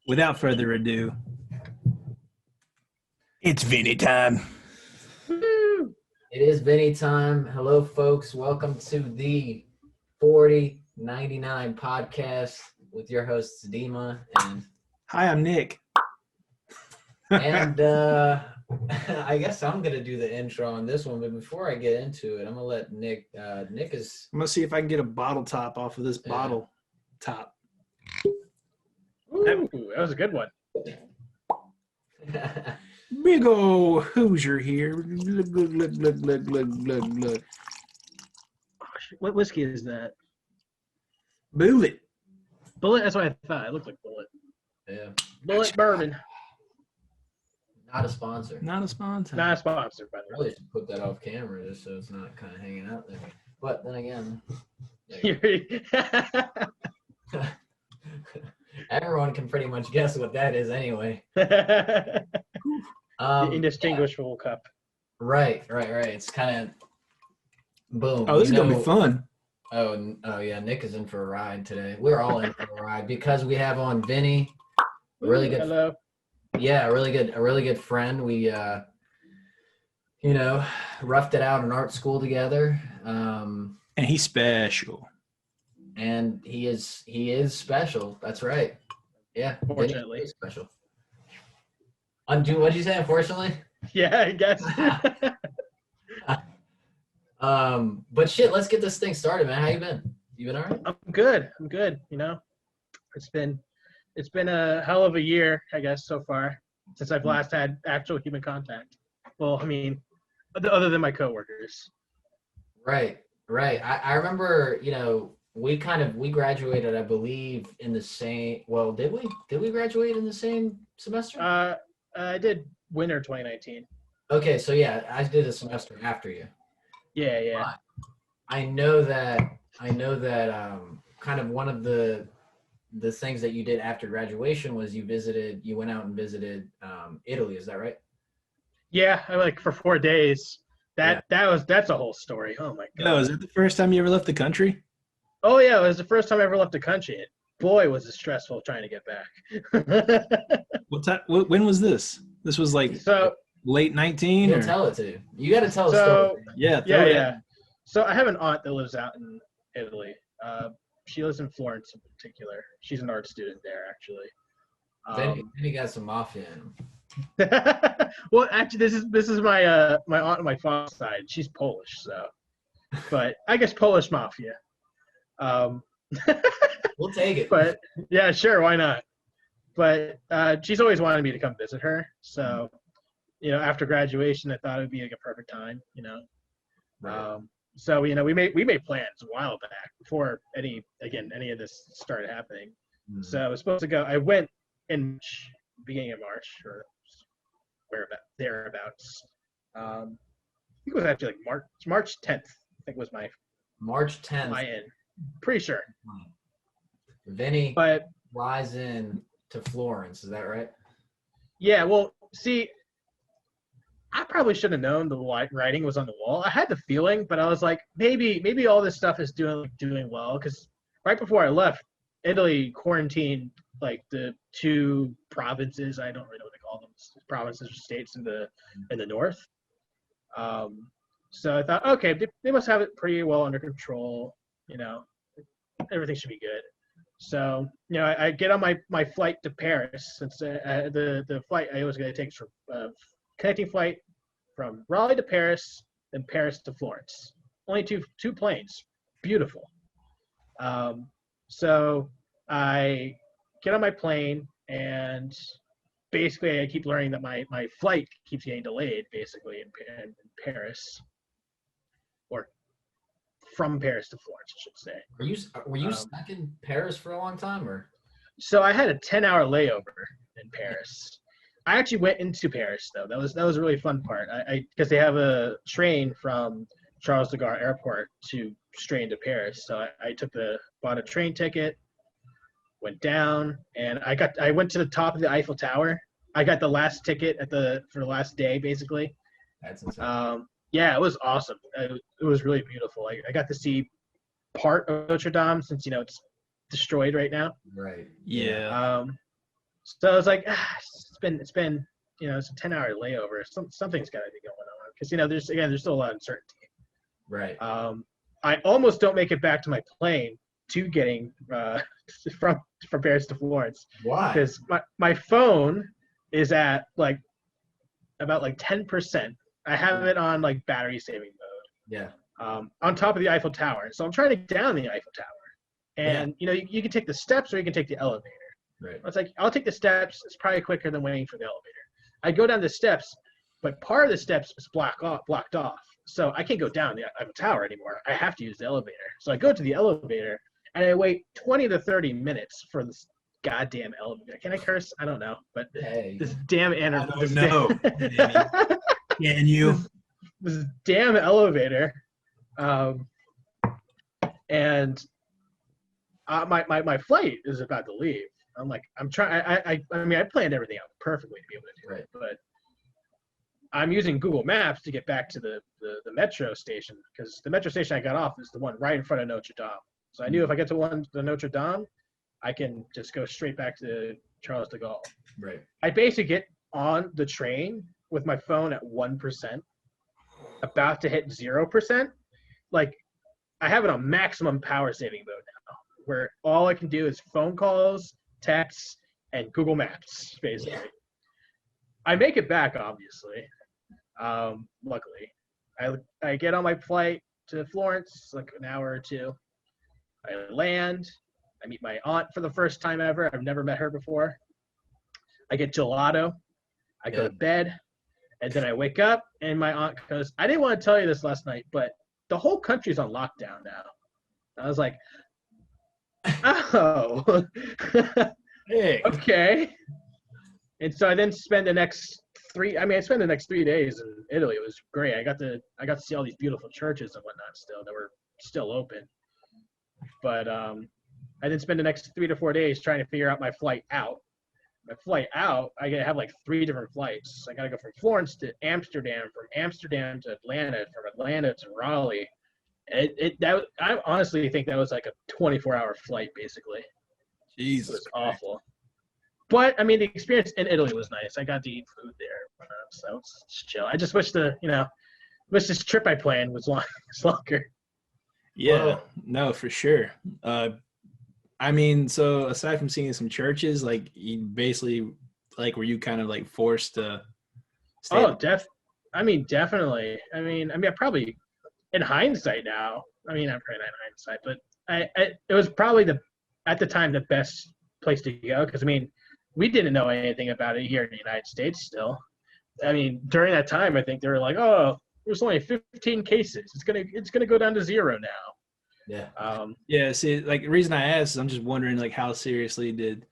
Without further ado, it's Vinnie time. Woo! It is Vinnie time. Hello, folks. Welcome to the 4099 podcast with your hosts, Dima and... Hi, I'm Nick. And I guess I'm going to do the intro on this one, but before I get into it, I'm going to let Nick... Nick is... I'm going to see if I can get a bottle top off of this bottle top. Ooh, that was a good one. Big ol' Hoosier here. Look, look, look, look, look, look, look, look. What whiskey is that? Bullet. Bullet? That's what I thought. It looked like Bullet. Yeah. Bullet bourbon. Not a sponsor. Not a sponsor. Not a sponsor, by I the way. probably should put that off camera just so it's not kind of hanging out there. But then again... Everyone can pretty much guess what that is anyway. The indistinguishable cup. Right. It's kind of boom. Oh, this is going to be fun. Oh, yeah, Nick is in for a ride today. We're all in for a ride because we have on Vinnie, a really good. Hello. Yeah, a really good friend. We, roughed it out in art school together. And he's special. And he is special. That's right. Yeah. Fortunately. Vinnie is special. What'd you say, unfortunately? Yeah, I guess. But shit, let's get this thing started, man. How you been? You been all right? I'm good. You know, it's been a hell of a year, I guess, so far since I've last had actual human contact. Well, I mean, other than my coworkers. Right. I remember, we graduated, I believe, in the same. Well, did we? Did we graduate in the same semester? I did winter 2019. Okay, so yeah, I did a semester after you. Yeah. But I know that kind of one of the things that you did after graduation was you went out and visited Italy. Is that right? Yeah, for 4 days. That's a whole story. Oh my god. No, is that the first time you ever left the country? Oh yeah, it was the first time I ever left the country. Boy, was it stressful trying to get back. When was this? This was late 19? You tell it to. You got to tell a story. Yeah. So I have an aunt that lives out in Italy. She lives in Florence in particular. She's an art student there, actually. Then you got some mafia in him. Well, actually, this is my aunt on my father's side. She's Polish, so. But I guess Polish mafia. We'll take it. But yeah, sure, why not? But she's always wanted me to come visit her. So, after graduation, I thought it would be like a perfect time. Right. So we made plans a while back before any of this started happening. Mm-hmm. So I was supposed to go. I went in beginning of March or thereabouts. I think it was actually March 10th. I think was my March 10th. My in. Pretty sure. Vinnie flies in to Florence. Is that right? Yeah. Well, see, I probably should have known the writing was on the wall. I had the feeling, but I was like, maybe all this stuff is doing well because right before I left, Italy quarantined the two provinces. I don't really know what they call them, provinces or states in the north. So I thought, okay, they must have it pretty well under control. Everything should be good. So, I get on my flight to Paris since the flight I was going to take is connecting flight from Raleigh to Paris, then Paris to Florence. Only two planes. Beautiful. So I get on my plane and basically I keep learning that my flight keeps getting delayed basically in Paris. Or from Paris to Florence, I should say. Were you stuck in Paris for a long time, or? So I had a 10-hour layover in Paris. I actually went into Paris though. That was a really fun part. Because they have a train from Charles de Gaulle Airport straight to Paris. So I bought a train ticket, went down, and I went to the top of the Eiffel Tower. I got the last ticket for the last day basically. That's insane. Yeah, it was awesome. It was really beautiful. I got to see part of Notre Dame since it's destroyed right now. Right. Yeah. So I was like, it's been it's a 10-hour layover. Something's got to be going on because there's still a lot of uncertainty. Right. I almost don't make it back to my plane to getting from Paris to Florence. Why? Because my phone is at about 10%. I have it on battery saving mode. Yeah. On top of the Eiffel Tower. So I'm trying to get down the Eiffel Tower. And you can take the steps or you can take the elevator. Right. It's like I'll take the steps. It's probably quicker than waiting for the elevator. I go down the steps, but part of the steps is blocked off. So I can't go down the Eiffel Tower anymore. I have to use the elevator. So I go to the elevator and I wait 20 to 30 minutes for this goddamn elevator. Can I curse? I don't know. But this damn Can you? This damn elevator. And my flight is about to leave. I'm like, I'm trying. I planned everything out perfectly to be able to do it, but I'm using Google Maps to get back to the metro station because the metro station I got off is the one right in front of Notre Dame. So I knew if I get to the Notre Dame, I can just go straight back to Charles de Gaulle. Right. I basically get on the train with my phone at 1%, about to hit 0%. Like I have it on maximum power saving mode now, where all I can do is phone calls, texts, and Google Maps, basically. Yeah. I make it back, obviously. Luckily, I get on my flight to Florence, like an hour or two. I land. I meet my aunt for the first time ever. I've never met her before. I get gelato. I go to bed, and then I wake up, and my aunt goes, "I didn't want to tell you this last night, but the whole country's on lockdown now." I was like, "Oh, Hey. Okay." And so I then spend the next 3 days in Italy. It was great. I got to see all these beautiful churches and whatnot still that were still open. But I then spend the next 3 to 4 days trying to figure out my flight out. My flight out, I gotta have like 3 different flights. I gotta go from Florence to Amsterdam, from Amsterdam to Atlanta, from Atlanta to Raleigh. I honestly think that was like a 24-hour flight, basically. Jesus, it was awful. But I mean, the experience in Italy was nice. I got to eat food there, so it's chill. I just wish wish this trip I planned was longer. Yeah, no, for sure. I mean, so aside from seeing some churches, like you basically, were you kind of like forced to stay? Oh, definitely. I mean, I probably, in hindsight now, I'm probably not in hindsight, but it was probably at the time the best place to go because we didn't know anything about it here in the United States still. During that time, I think they were like, "Oh, there's only 15 cases. It's gonna go down to 0 now." Yeah. Yeah. See, the reason I asked is I'm just wondering, how seriously did,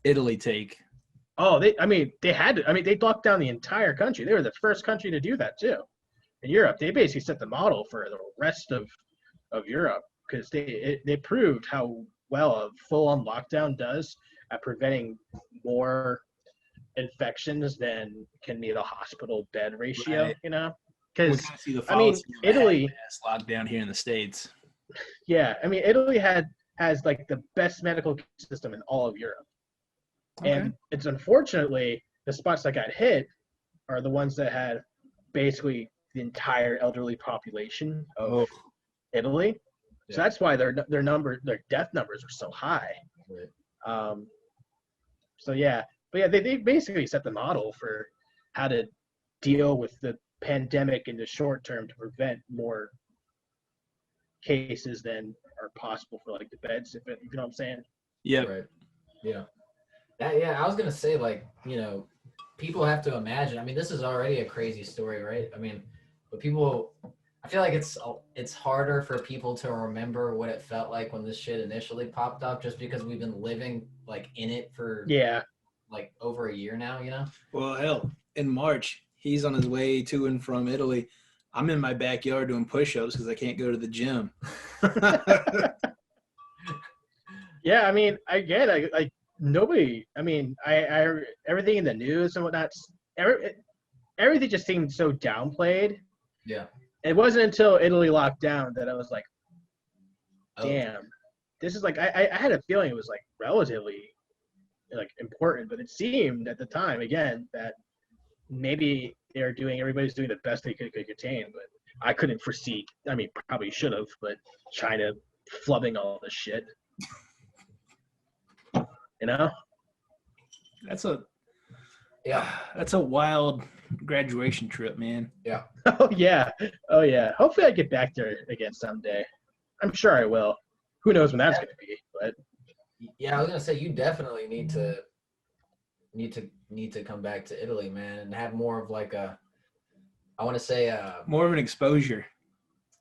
Italy take? Oh, they had to. They locked down the entire country. They were the first country to do that too. In Europe, they basically set the model for the rest of Europe because they proved how well a full-on lockdown does at preventing more infections than can be the hospital bed ratio, right. Because Italy lockdown here in the States. Yeah, Italy has like the best medical system in all of Europe, and it's unfortunately the spots that got hit are the ones that had basically the entire elderly population of Italy. Yeah. So that's why their death numbers are so high. Right. So yeah, but yeah, they basically set the model for how to deal with the pandemic in the short term to prevent more cases than are possible for the beds, if you know what I'm saying. Yeah. Right. Yeah. I was gonna say people have to imagine. This is already a crazy story, right? But people, I feel like it's harder for people to remember what it felt like when this shit initially popped up, just because we've been living in it for over a year now, Well, hell, in March, he's on his way to and from Italy. I'm in my backyard doing push-ups because I can't go to the gym. Yeah, I get it. Nobody. I everything in the news and whatnot. Everything just seemed so downplayed. Yeah. It wasn't until Italy locked down that I was like, damn, this is I had a feeling it was relatively like important, but it seemed at the time again that maybe everybody's doing the best they could contain, but I couldn't foresee. I mean, probably should have, but China flubbing all this shit. You know? That's a wild graduation trip, man. Yeah. Oh yeah. Hopefully I get back there again someday. I'm sure I will. Who knows when that's going to be? But yeah, I was gonna say you definitely need to come back to Italy, man, and have more of like I want to say more of an exposure,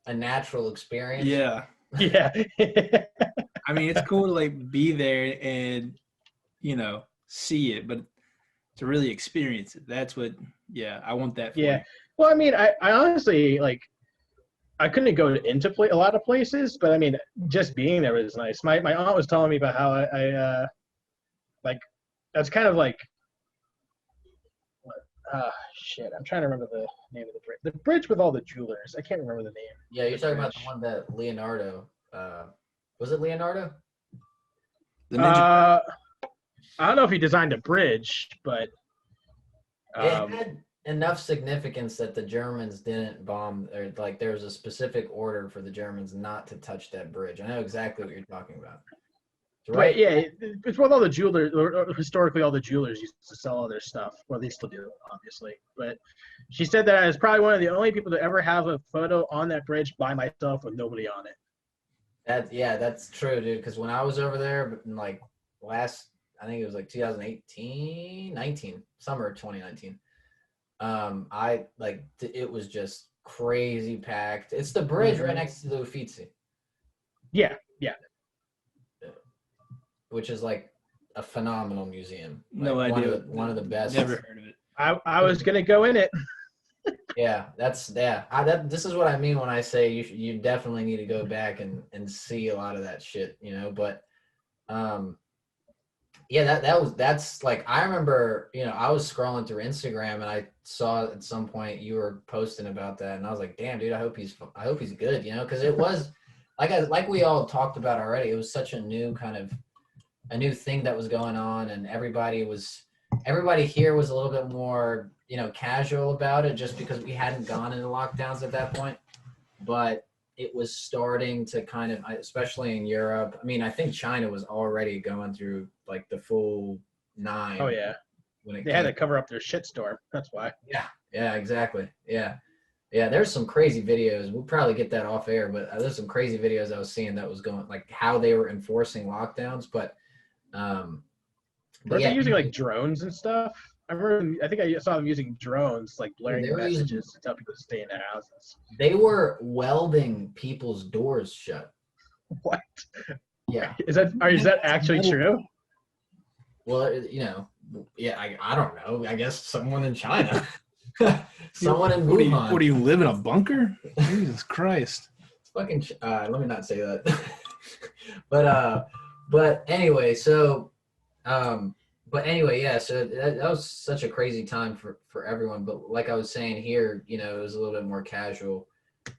a natural experience. yeah. I mean, it's cool to like be there and see it, but to really experience it, that's what. Yeah, I want that. Yeah. Well, I mean, I honestly like. I couldn't go into a lot of places, but I mean, just being there was nice. My aunt was telling me about how I that's kind of like, shit. I'm trying to remember the name of the bridge. The bridge with all the jewelers. I can't remember the name. Yeah, you're talking about the one that Leonardo. Was it Leonardo? I don't know if he designed a bridge, but it had enough significance that the Germans didn't bomb, or like there was a specific order for the Germans not to touch that bridge. I know exactly what you're talking about. Right. But yeah, it's with all the jewelers. Historically, all the jewelers used to sell all their stuff. Well, they still do, obviously. But she said that I was probably one of the only people to ever have a photo on that bridge by myself with nobody on it. That's true, dude. Because when I was over there, like I think it was like 19, summer of 2019. It was just crazy packed. It's the bridge right next to the Uffizi. Yeah. Which is like a phenomenal museum. No idea. One of the best. Never heard of it. I was gonna go in it. This is what I mean when I say you definitely need to go back and see a lot of that shit, But that's like, I remember, I was scrolling through Instagram and I saw at some point you were posting about that, and I was like, damn, dude, I hope he's good, because it was like we all talked about already. It was such a new thing that was going on, and everybody here was a little bit more, casual about it, just because we hadn't gone into lockdowns at that point. But it was starting to kind of, especially in Europe. I mean, I think China was already going through like the full 9. Oh yeah. They had to cover up their shitstorm. That's why. Yeah, exactly. Yeah. There's some crazy videos. We'll probably get that off air, but there's some crazy videos I was seeing that was going, like how they were enforcing lockdowns. But they using like drones and stuff? I think I saw them using drones, like blaring messages to tell people to stay in their houses. They were welding people's doors shut. What? Yeah. Is that actually true? Well, I don't know. I guess someone in China. Someone in Wuhan. What do you live in a bunker? Jesus Christ. It's fucking. Let me not say that. But anyway, so. Yeah. So that was such a crazy time for everyone. But like I was saying here, it was a little bit more casual.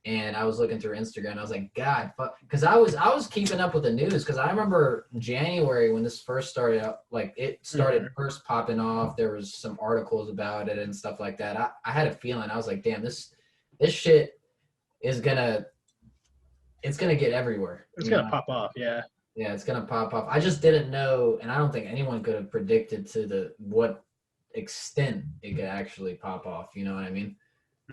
And I was looking through Instagram. And I was like, God, fuck, because I was keeping up with the news, because I remember January when this first started out, like it started first popping off. There was some articles about it and stuff like that. I had a feeling. I was like, damn, this shit is gonna get everywhere. It's gonna pop off, yeah. Yeah, it's gonna pop off. I just didn't know, and I don't think anyone could have predicted to what extent it could actually pop off. You know what I mean?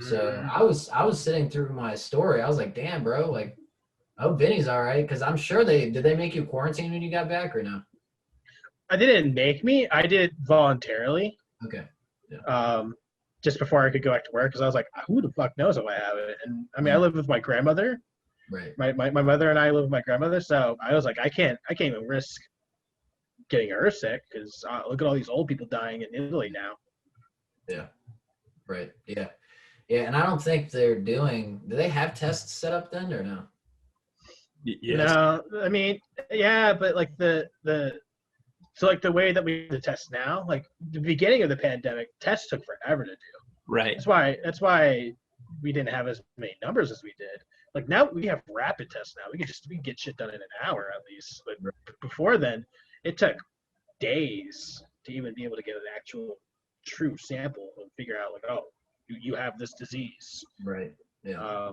So I was sitting through my story. I was like, damn, bro, like, I hope Vinny's all right, because I'm sure did they make you quarantine when you got back or no? They didn't make me. I did voluntarily. Okay. Yeah. Just before I could go back to work, because I was like, who the fuck knows if I have it? And I mean, I live with my grandmother. Right. My mother and I live with my grandmother, so I was like, I can't even risk getting her sick, because look at all these old people dying in Italy now. Yeah. Right. Yeah. Yeah, and I don't think do they have tests set up then or no? Yes. No, I mean, yeah, but like the the way that we do the test now, like the beginning of the pandemic, tests took forever to do. Right. That's why we didn't have as many numbers as we did. Like now we have rapid tests now. We can get shit done in an hour at least. But before then, it took days to even be able to get an actual true sample and figure out like, oh, you have this disease. Right. Yeah.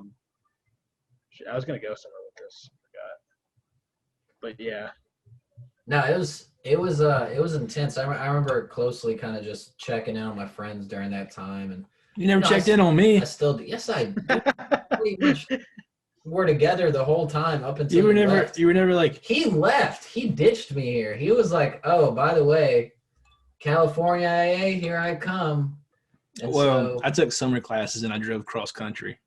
I was gonna go somewhere with this. I forgot. But yeah. No, it was intense. I remember closely kind of just checking in on my friends during that time, and You never checked in on me. I still do. Yes, I do. Pretty much we're together the whole time up until You were never left. you were never like He left. He ditched me here. He was like, "Oh, by the way, California AA, here I come." And well, I took summer classes and I drove cross country.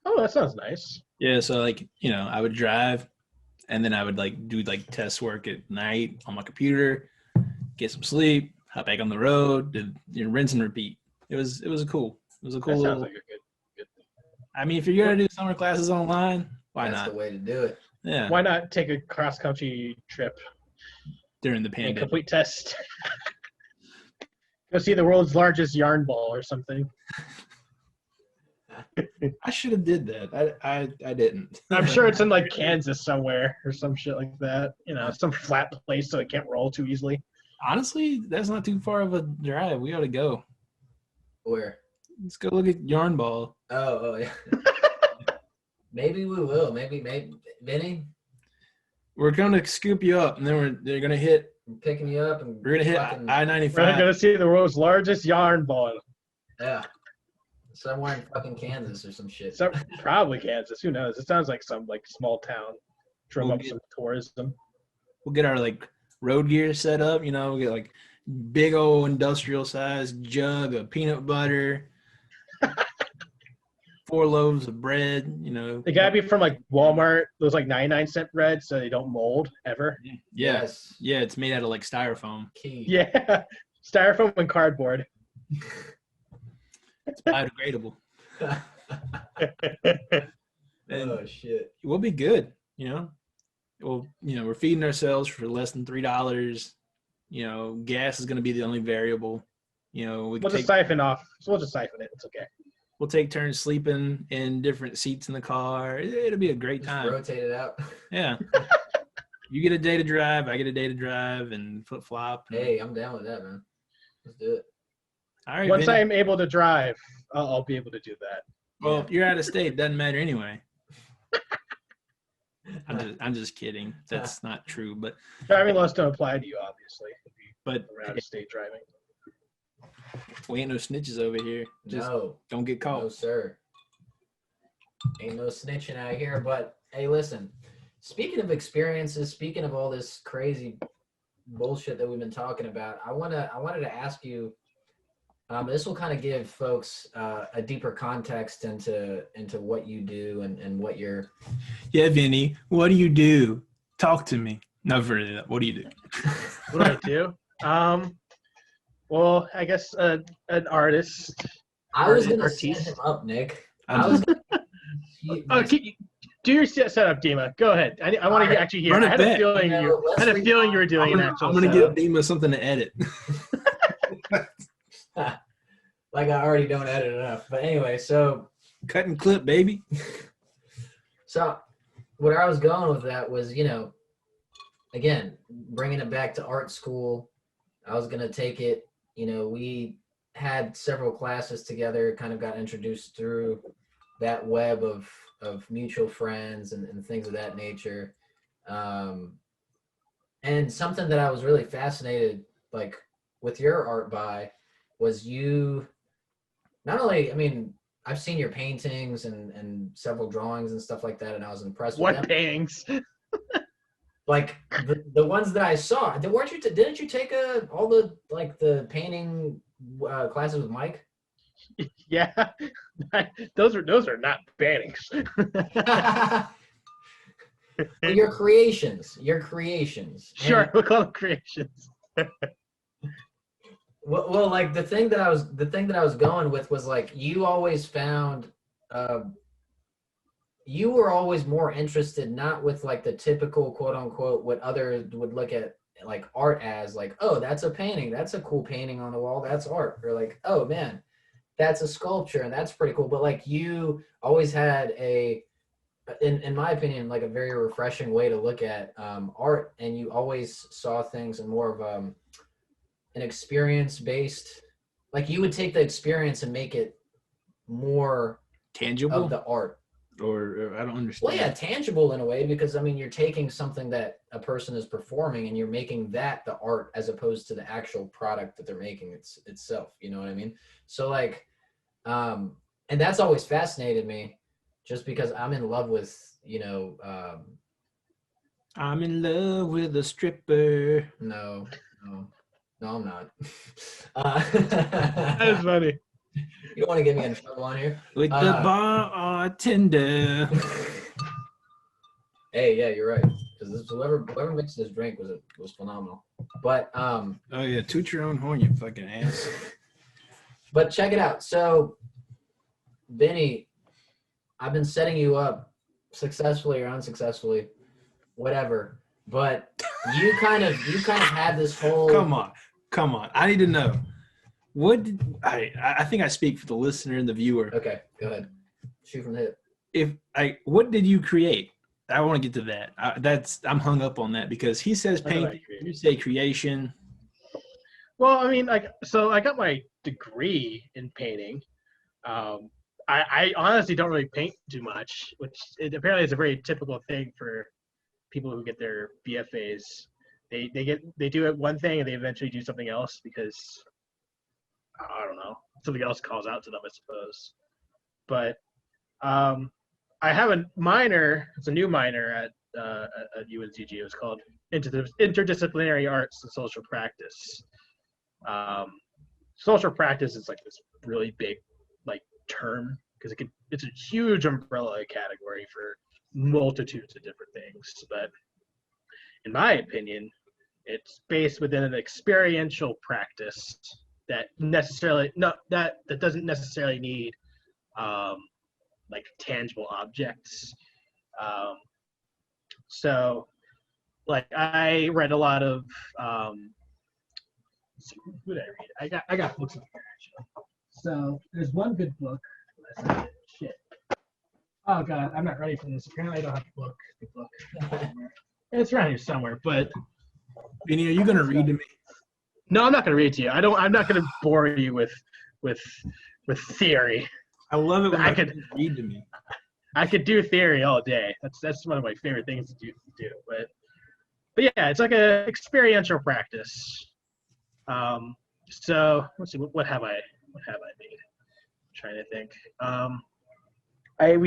Oh, that sounds nice. Yeah, so like, I would drive and then I would like do like test work at night on my computer, get some sleep, hop back on the road, rinse and repeat. It was cool. It was a cool That sounds little, like a good thing. I mean, if you're gonna do summer classes online, why that's not? the way to do it. Yeah. Why not take a cross country trip During the and pandemic. complete test? Go see the world's largest yarn ball or something. I should have did that. I didn't. I'm sure it's in like Kansas somewhere or some shit like that. Some flat place so it can't roll too easily. Honestly, that's not too far of a drive. We ought to go. Where? Let's go look at yarn ball. Oh yeah. Maybe we will. Maybe Vinnie. We're gonna scoop you up, and then they're gonna hit. I'm picking you up and We're gonna hit fucking, We're I-95. going to see the world's largest yarn ball. yeah. Somewhere in fucking Kansas or some shit. Probably Kansas. Who knows? It sounds like some like small town. Drum We'll up get- some tourism. We'll get our like road gear set up. We'll get like big old industrial size jug of peanut butter, 4 loaves of bread. They gotta be from like Walmart. Those like 99-cent bread, so they don't mold ever. Yeah, Yes. yeah. It's made out of like styrofoam. Key. Yeah, styrofoam and cardboard. It's biodegradable. And Oh shit. we'll be good. Well, we're feeding ourselves for less than $3. Gas is going to be the only variable. We'll just siphon off. So we'll just siphon it. It's okay. We'll take turns sleeping in different seats in the car. It'll be a great Just time. rotate it out. Yeah. You get a day to drive, I get a day to drive, and flip flop. Hey, I'm down with that, man. Let's do it. All right. Once Vinny. I'm able to drive, I'll be able to do that. Well, you're out of state. Doesn't matter anyway. I'm just kidding. That's not true. But Driving laws don't apply to you, obviously. If you're out of state driving. we ain't no snitches over here. Just No, don't get no, caught. sir. Ain't no snitching out here. But hey, listen. Speaking of experiences, speaking of all this crazy bullshit that we've been talking about, I wanted to ask you. This will kind of give folks a deeper context into what you do and what you're. Yeah, Vinny. What do you do? Talk to me. No, for that. What do you do? What do I do? Well, I guess an artist. I was gonna Artiste. set him up, Nick. I'm I was. Do your setup, Dima. Go ahead. I want to actually hear. Run it I had a back. feeling you. I had a feeling you were doing an actual. I'm gonna setup. give Dima something to edit. Like I already don't edit enough. But anyway, so Cut and clip, baby. So where I was going with that was, again, bringing it back to art school. I was going to take it, we had several classes together, kind of got introduced through that web of mutual friends and things of that nature. And something that I was really fascinated, like with your art by, was you not only, I've seen your paintings and several drawings and stuff like that, and I was impressed with them. What paintings? Like the ones that I saw. Didn't you take all the painting classes with Mike? Yeah, those are not paintings. Your creations. Sure, And, we'll call them creations. well, like the thing that I was going with was like you always found you were always more interested not with like the typical quote unquote what others would look at like art as like, oh, that's a painting, that's a cool painting on the wall, that's art, or like, oh man, that's a sculpture and that's pretty cool. But like you always had a in my opinion, like a very refreshing way to look at art, and you always saw things in more of an experience based. Like you would take the experience and make it more Tangible of the art. or I don't understand. Well, yeah, tangible in a way, because I mean, you're taking something that a person is performing and you're making that the art as opposed to the actual product that they're making itself. You know what I mean? So like, and that's always fascinated me, just because I'm in love with, I'm in love with a stripper. no, I'm not. That is funny. You don't want to get me in trouble on here. With the bartender. Hey, yeah, you're right. Because whoever mixed this drink was phenomenal. But Oh yeah, toot your own horn, you fucking ass. but check it out. So, Vinny, I've been setting you up successfully or unsuccessfully, whatever. But you kind of had this whole. Come on. I need to know. What did I think I speak for the listener and the viewer. Okay, go ahead. Shoot from the hip. What did you create? I want to get to that. I'm hung up on that because he says painting, you say creation. Well, I mean, so I got my degree in painting. I honestly don't really paint too much, which apparently is a very typical thing for people who get their BFAs. They do it one thing and they eventually do something else because I don't know, something else calls out to them, I suppose. But I have a minor. It's a new minor at UNCG. It was called Interdisciplinary Arts and Social Practice. Social practice is like this really big term because it's a huge umbrella category for multitudes of different things. But in my opinion, it's based within an experiential practice that doesn't necessarily need tangible objects. So like I read a lot of who did I read? I got books in here actually. So there's one good book. Shit. Oh god, I'm not ready for this. Apparently I don't have the book. It's around here somewhere, but Vinny, are you gonna read to me? No, I'm not gonna read to you. I'm not gonna bore you with theory. I love it when I could read to me. I could do theory all day. That's one of my favorite things to do. But yeah, it's like a experiential practice. So let's see, what have I made? I'm trying to think. I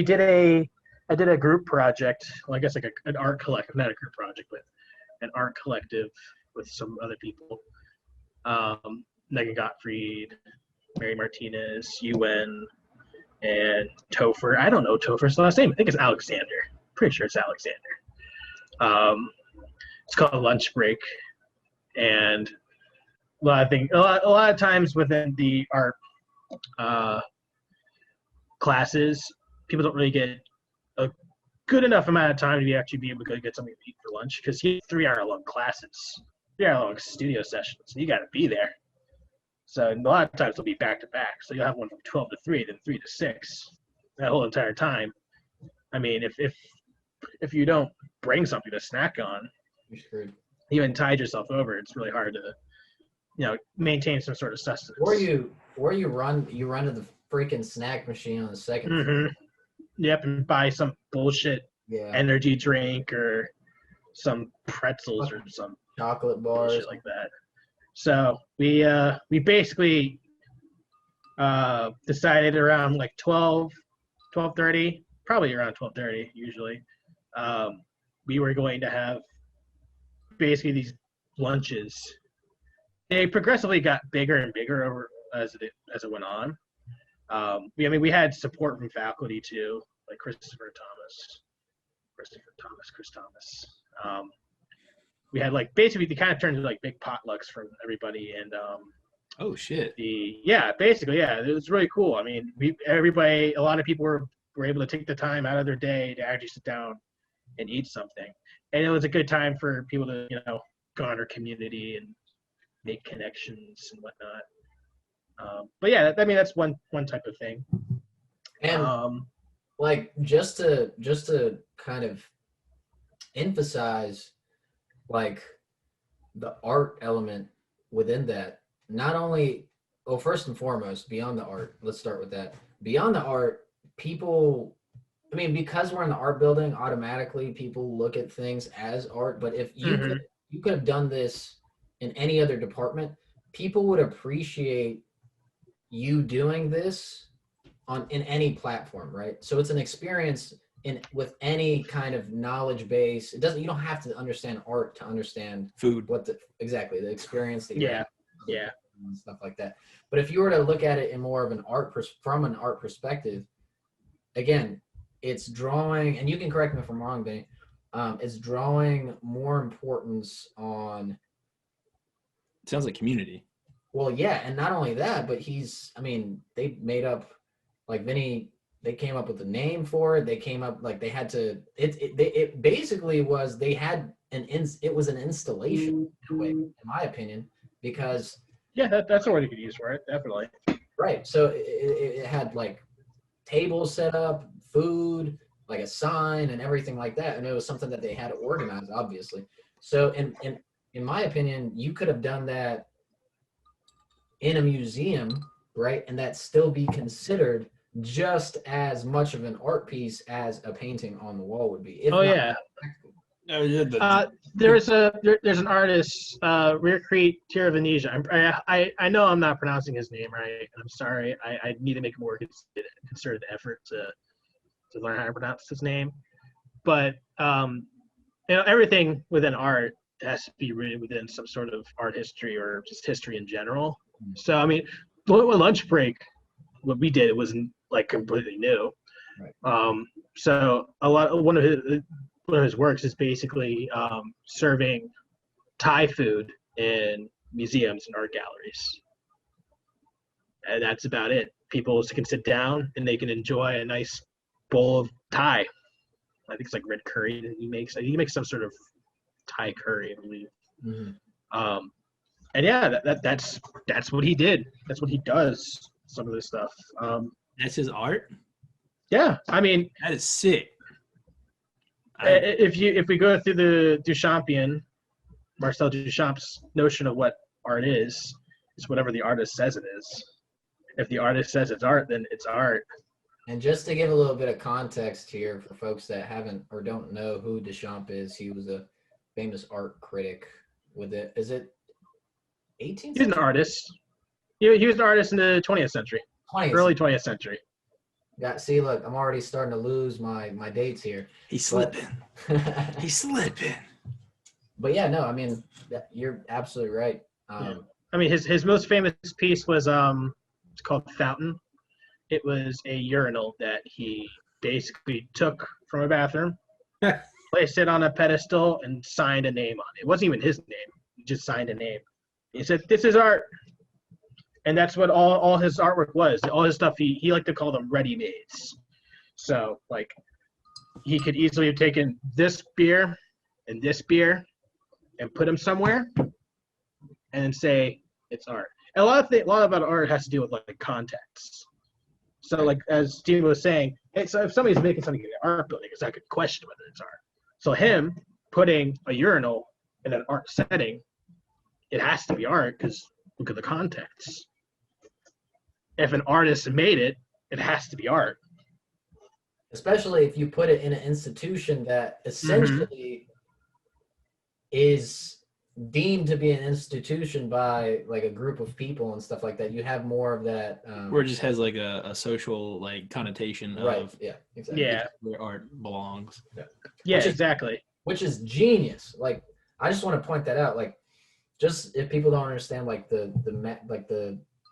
did a group project. Well, I guess like an art collective, not a group project, but an art collective with some other people. Megan Gottfried, Mary Martinez, UN, and Topher. I don't know Topher's last name. I think it's Alexander. Pretty sure it's Alexander. It's called Lunch Break, and a lot of times within the art classes, people don't really get a good enough amount of time to actually be able to go get something to eat for lunch because you have 3-hour-long classes, 3-hour-long studio sessions. So you got to be there. So a lot of times they'll be back to back. So you'll have one from 12 to 3, then 3 to 6. That whole entire time. I mean, if you don't bring something to snack on, you're screwed. Even tide yourself over, it's really hard to, maintain some sort of sustenance. Or you run to the freaking snack machine on the second floor. Yep, and buy some bullshit energy drink or some pretzels or some chocolate bars, shit like that. So we basically decided around like 12:30, probably around 12:30 usually. We were going to have basically these lunches. They progressively got bigger and bigger over as it went on. We had support from faculty too, like Chris Thomas. We had they kind of turned into like big potlucks from everybody, and oh shit. Basically, it was really cool. I mean, a lot of people were able to take the time out of their day to actually sit down and eat something, and it was a good time for people to garner community and make connections and whatnot. But yeah, I mean that's one type of thing. And like just to kind of emphasize like the art element within that. Not only, well, first and foremost, beyond the art, let's start with that. Beyond the art, people, I mean, because we're in the art building, automatically people look at things as art. But if you could have done this in any other department, people would appreciate you doing this in any platform, right? So it's an experience in with any kind of knowledge base. It doesn't, you don't have to understand art to understand Food. what the exactly the experience that Yeah, yeah. and stuff like that. But if you were to look at it in more of an from an art perspective, again, it's drawing, and you can correct me if I'm wrong, Vinny. It's drawing more importance on. It sounds like community. Well, yeah, and not only that, but I mean, they made up, like Vinny, they came up with a name for it. They came up, like they had to, it basically was, they had it was an installation in a way, in my opinion, because. Yeah, that's a word you could use for it, definitely. Right, so it had like tables set up, food, like a sign and everything like that. And it was something that they had to organize, obviously. So in my opinion, you could have done that in a museum, right? And that still be considered just as much of an art piece as a painting on the wall would be. If Oh not yeah. Oh, yeah, There's an artist, Recreate Venetia. I know I'm not pronouncing his name right. I'm sorry. I need to make a more concerted effort to learn how to pronounce his name. But everything within art has to be rooted within some sort of art history or just history in general. So I mean, lunch break, what we did wasn't like completely new. Right. So one of his works is basically serving Thai food in museums and art galleries. And that's about it. People can sit down and they can enjoy a nice bowl of Thai. I think it's like red curry that he makes. He makes some sort of Thai curry, I believe. Mm-hmm. And yeah, that's what he did. That's what he does. Some of this stuff. that's his art. Yeah, I mean, That is sick. if we go through the Duchampian, Marcel Duchamp's notion of what art is whatever the artist says it is. If the artist says it's art, then it's art. And just to give a little bit of context here for folks that haven't or don't know who Duchamp is, he was a famous art critic with it. Is it 18th? He's an artist. He was an artist in the 20th century, 20th. early 20th century. See, look, I'm already starting to lose my dates here. He's slipping. He's slipping. But yeah, no, I mean, you're absolutely right. Yeah. I mean, his most famous piece was it's called Fountain. It was a urinal that he basically took from a bathroom, placed it on a pedestal, and signed a name on it. It wasn't even his name. He just signed a name. He said, "This is art." And that's what all his artwork was. All his stuff, he liked to call them ready-mades. So, like, he could easily have taken this beer and put them somewhere and then say it's art. And a lot about art has to do with, like, context. So, like, as Steve was saying, hey, so if somebody's making something in the art building, it's not a good question whether it's art. So him putting a urinal in an art setting, it has to be art because look at the context. If an artist made it, it has to be art. Especially if you put it in an institution that essentially is deemed to be an institution by like a group of people and stuff like that. You have more of that. Or it just has like a social like connotation right. Of Yeah, exactly. Yeah. where art belongs. Yeah, exactly. Which is genius. Like, I just want to point that out. Like, just if people don't understand like the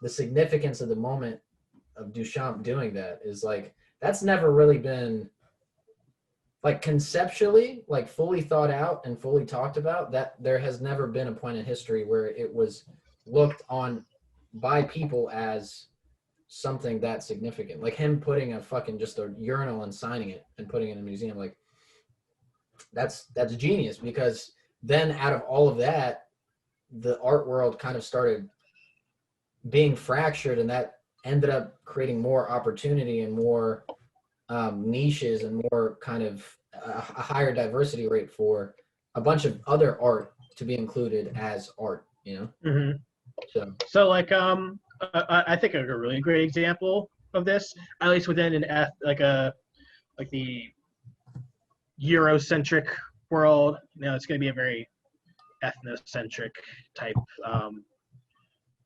significance of the moment of Duchamp doing that is like that's never really been like conceptually like fully thought out and fully talked about. That there has never been a point in history where it was looked on by people as something that significant. Like him putting a fucking just a urinal and signing it and putting it in a museum, like that's genius, because then out of all of that the art world kind of started being fractured, and that ended up creating more opportunity and more niches and more kind of a higher diversity rate for a bunch of other art to be included as art, you know? Mm-hmm. So like I think a really great example of this, at least within like the Eurocentric world, it's going to be a very ethnocentric type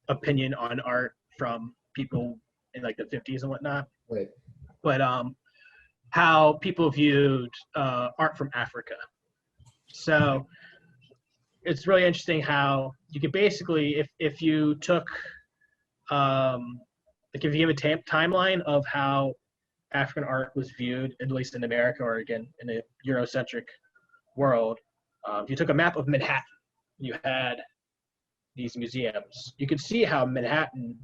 opinion on art from people in like the 50s and whatnot. Right. But how people viewed art from Africa. So it's really interesting how you could basically, if you took, like if you give a timeline of how African art was viewed, at least in America or again in a Eurocentric world, if you took a map of Manhattan, you had these museums. You could see how Manhattan,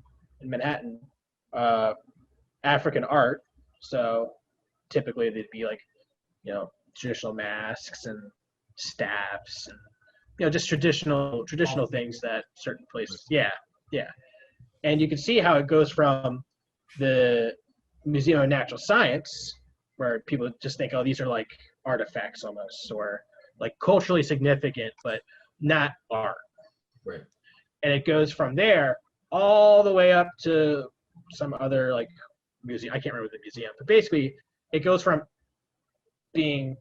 African art. So typically they'd be like, traditional masks and staffs and just traditional things that certain places. Yeah. And you can see how it goes from the Museum of Natural Science, where people just think, oh, these are like artifacts almost, or like culturally significant, but not art. Right. And it goes from there all the way up to some other like museum. I can't remember the museum, but basically it goes from being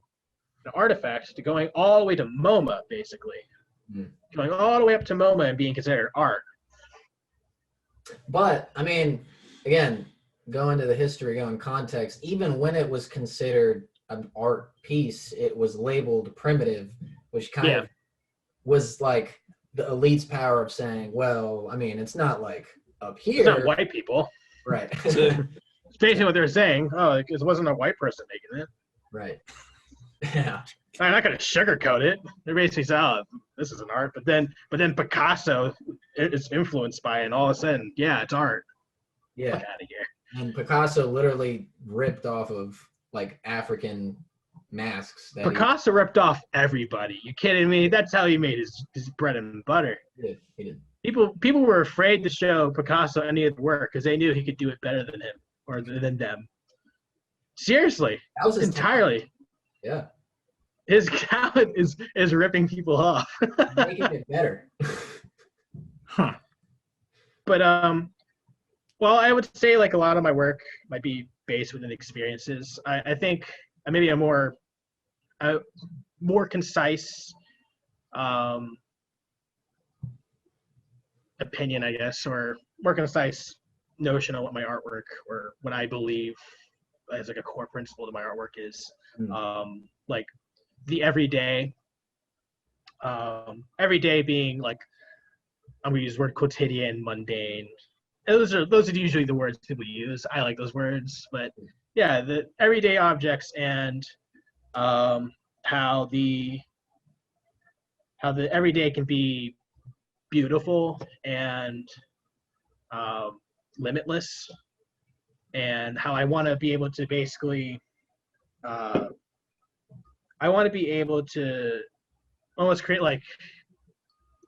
an artifact to going all the way to MoMA, basically. Going all the way up to MoMA and being considered art. But I mean, again, going to the history, going context, even when it was considered an art piece, it was labeled primitive, which kind of was like the elite's power of saying, well, I mean, it's not like up here. It's not white people. Right. It's basically what they're saying. Oh, it wasn't a white person making it. Right. Yeah. I'm not going to sugarcoat it. They're basically saying, oh, this is an art. But then Picasso is influenced by it, and all of a sudden, yeah, it's art. Yeah. Get out of here. And Picasso literally ripped off of like African masks. Picasso ripped off everybody. You kidding me? That's how he made his bread and butter. He did. People were afraid to show Picasso any of the work because they knew he could do it better than him or than them. Seriously, That was his entirely. talent. Yeah. His talent is ripping people off. Making it better. Huh. But well, I would say like a lot of my work might be based within experiences. I think maybe a more concise opinion, I guess, or more concise notion of what my artwork or what I believe as like a core principle to my artwork is. Like the everyday being like, I'm gonna use the word quotidian, mundane. And those are usually the words people use. I like those words, but yeah, the everyday objects and how the everyday can be beautiful and limitless, and how I want to be able to basically I want to be able to almost create like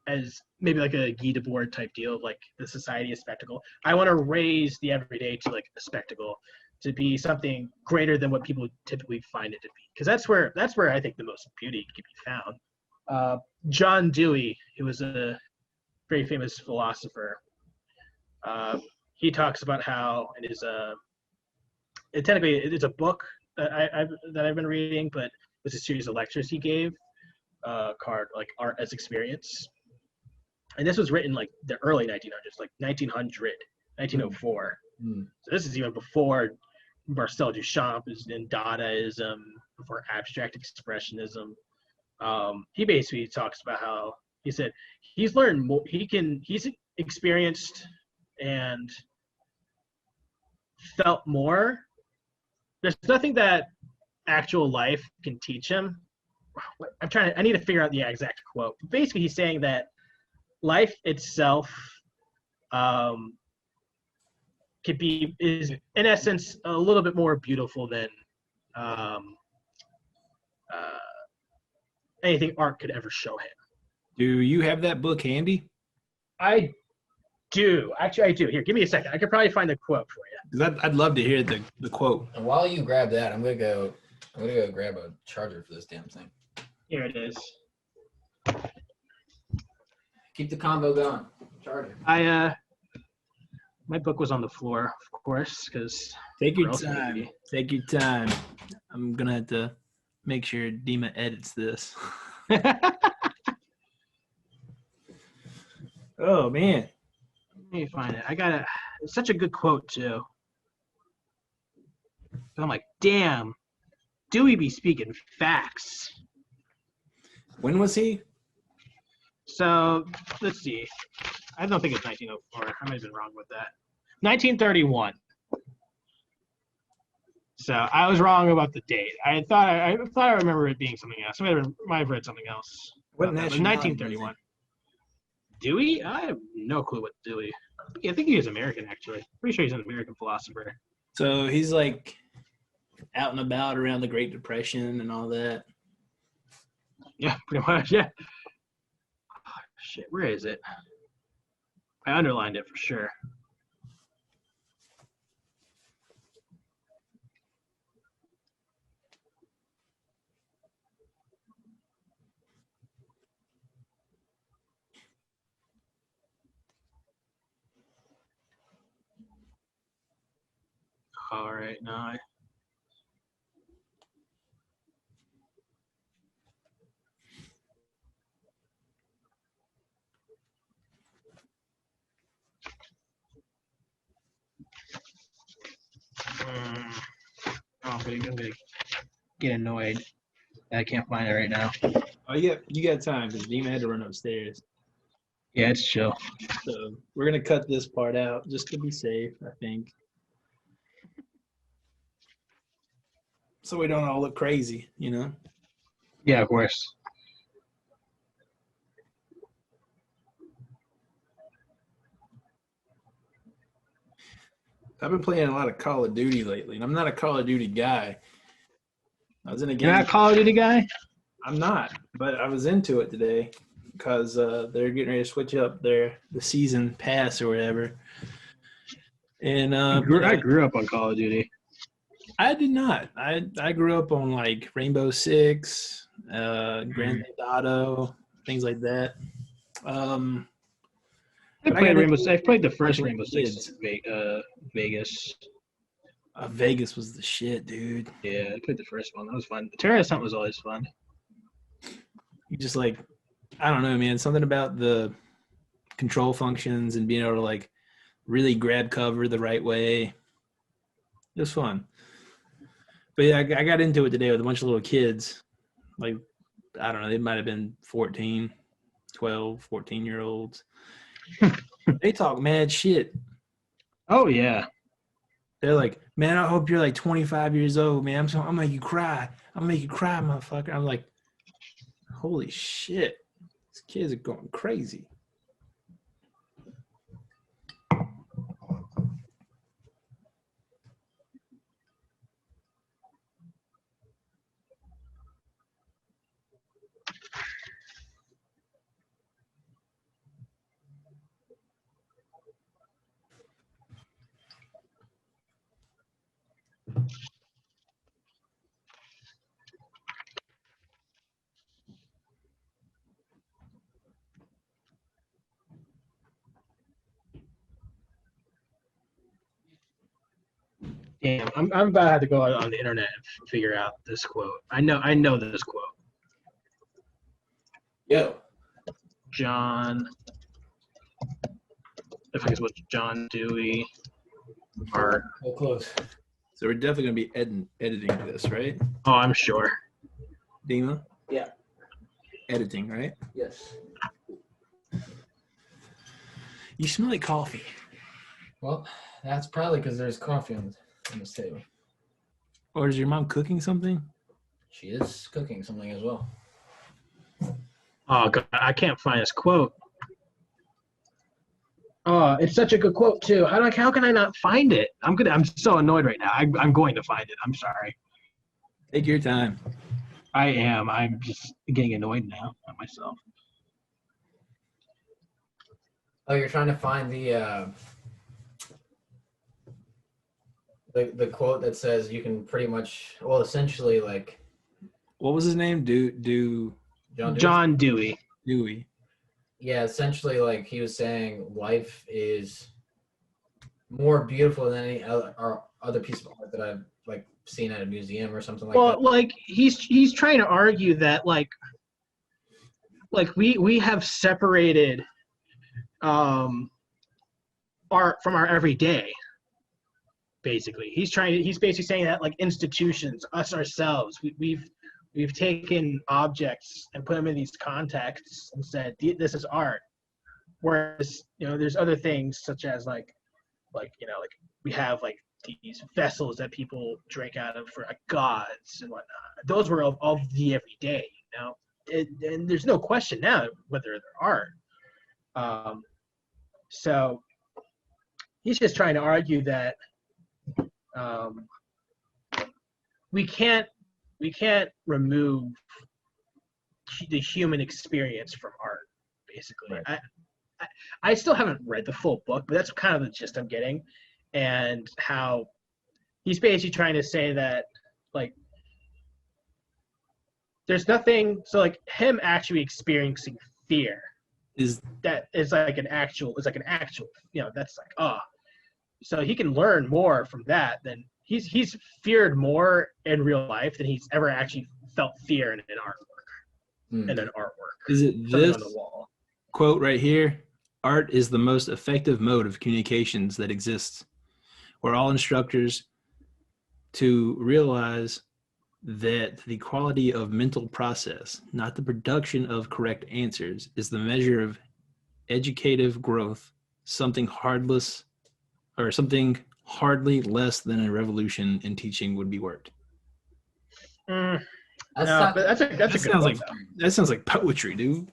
as maybe like a Guy Debord type deal of like the society of spectacle. I want to raise the everyday to like a spectacle, to be something greater than what people typically find it to be. Because that's where I think the most beauty can be found. John Dewey, who was a very famous philosopher, he talks about how it is technically it's a book that I've been reading, but it's a series of lectures he gave called like Art as Experience. And this was written like the early 1900s, like 1904. So this is even before Marcel Duchamp is in Dadaism, before abstract expressionism. He basically talks about how he said he's learned more, he's experienced and felt more. There's nothing that actual life can teach him. I need to figure out the exact quote. Basically, he's saying that life itself is in essence a little bit more beautiful than anything art could ever show him. Do you have that book handy? I do. Actually, I do. Here, give me a second. I could probably find the quote for you. 'Cause I'd love to hear the quote. And while you grab that, I'm gonna go grab a charger for this damn thing. Here it is. Keep the combo going. Charger. My book was on the floor, of course, because Take your else would it time. be? Take your time. I'm gonna have to make sure Dima edits this. Oh man. Let me find it. It's such a good quote too. I'm like, damn, Dewey be speaking facts. When was he? So let's see. I don't think it's 1904. I might have been wrong with that. 1931. So I was wrong about the date. I thought I remember it being something else. I might have read something else. What about that. But nationality 1931. Dewey? I have no clue what Dewey. I think he is American, actually. Pretty sure he's an American philosopher. So he's like out and about around the Great Depression and all that. Yeah, pretty much. Yeah. Oh, shit, where is it? I underlined it for sure. All right, now I'm gonna get annoyed. I can't find it right now. Oh, you got time because Dima had to run upstairs. Yeah, it's chill. So we're gonna cut this part out just to be safe, I think. So we don't all look crazy, you know? Yeah, of course. I've been playing a lot of Call of Duty lately, and I'm not a Call of Duty guy. I was in a game. You're not a Call of Duty guy? I'm not, but I was into it today because they're getting ready to switch up the season pass or whatever. And I grew up on Call of Duty. I did not. I grew up on like Rainbow Six, Grand Theft Auto, things like that. I played Rainbow Six. I played the first like Rainbow Six Vegas. Vegas was the shit, dude. Yeah, I played the first one. That was fun. The terrorist hunt was always fun. You just like, I don't know, man. Something about the control functions and being able to like really grab cover the right way. It was fun. But yeah, I got into it today with a bunch of little kids. Like, I don't know, they might have been 14, 12, 14-year-olds. They talk mad shit. Oh, yeah. They're like, man, I hope you're like 25 years old, man. I'll make you cry. I'll make you cry, motherfucker. I'm like, holy shit. These kids are going crazy. Damn, I'm about to have to go on the internet and figure out this quote. I know this quote. Yo. John, I think it was John Dewey. Or Real close. So we're definitely going to be editing this, right? oh, I'm sure. Dima? Yeah. Editing, right? Yes. You smell like coffee. Well, that's probably because there's coffee on this table. Or is your mom cooking something? She is cooking something as well. Oh God, I can't find this quote. Oh, it's such a good quote too. How can I not find it? I'm so annoyed right now. I'm going to find it. I'm sorry. Take your time. I am. I'm just getting annoyed now at myself. Oh, you're trying to find the quote that says you can pretty much, well, essentially, like, What was his name? John Dewey. John Dewey. Dewey. Yeah, essentially, like he was saying, life is more beautiful than any other piece of art that I've like seen at a museum or something like Well, that. like he's trying to argue that like we have separated art from our everyday. Basically, he's basically saying that like institutions, us ourselves, we've taken objects and put them in these contexts and said this is art. Whereas there's other things such as like we have like these vessels that people drink out of for like gods and whatnot. Those were of the everyday, and there's no question now whether they're art. So he's just trying to argue that we can't remove the human experience from art. Basically, Right. I still haven't read the full book, but that's kind of the gist I'm getting, and how he's basically trying to say that like there's nothing. So like him actually experiencing fear Is that is like an actual. It's like an actual. That's like so he can learn more from that than he's feared more in real life than he's ever actually felt fear in an artwork. In an artwork. Is it Something this on the wall? quote right here? Art is the most effective mode of communications that exists. We're all instructors to realize that the quality of mental process, not the production of correct answers, is the measure of educative growth, something hardly less than a revolution in teaching would be worked. No, but that's a good sounds point, that sounds like poetry, dude.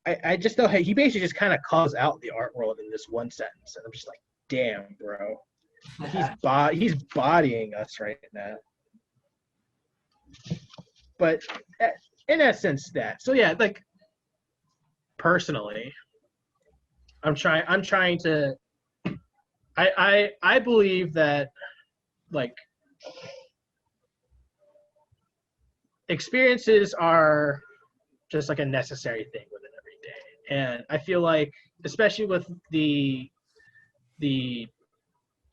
I just know he basically just kind of calls out the art world in this one sentence, and I'm just like, damn, bro, he's bodying us right now. But in essence, so yeah, like personally, I'm trying to. I believe that like experiences are just like a necessary thing within every day, and I feel like especially with the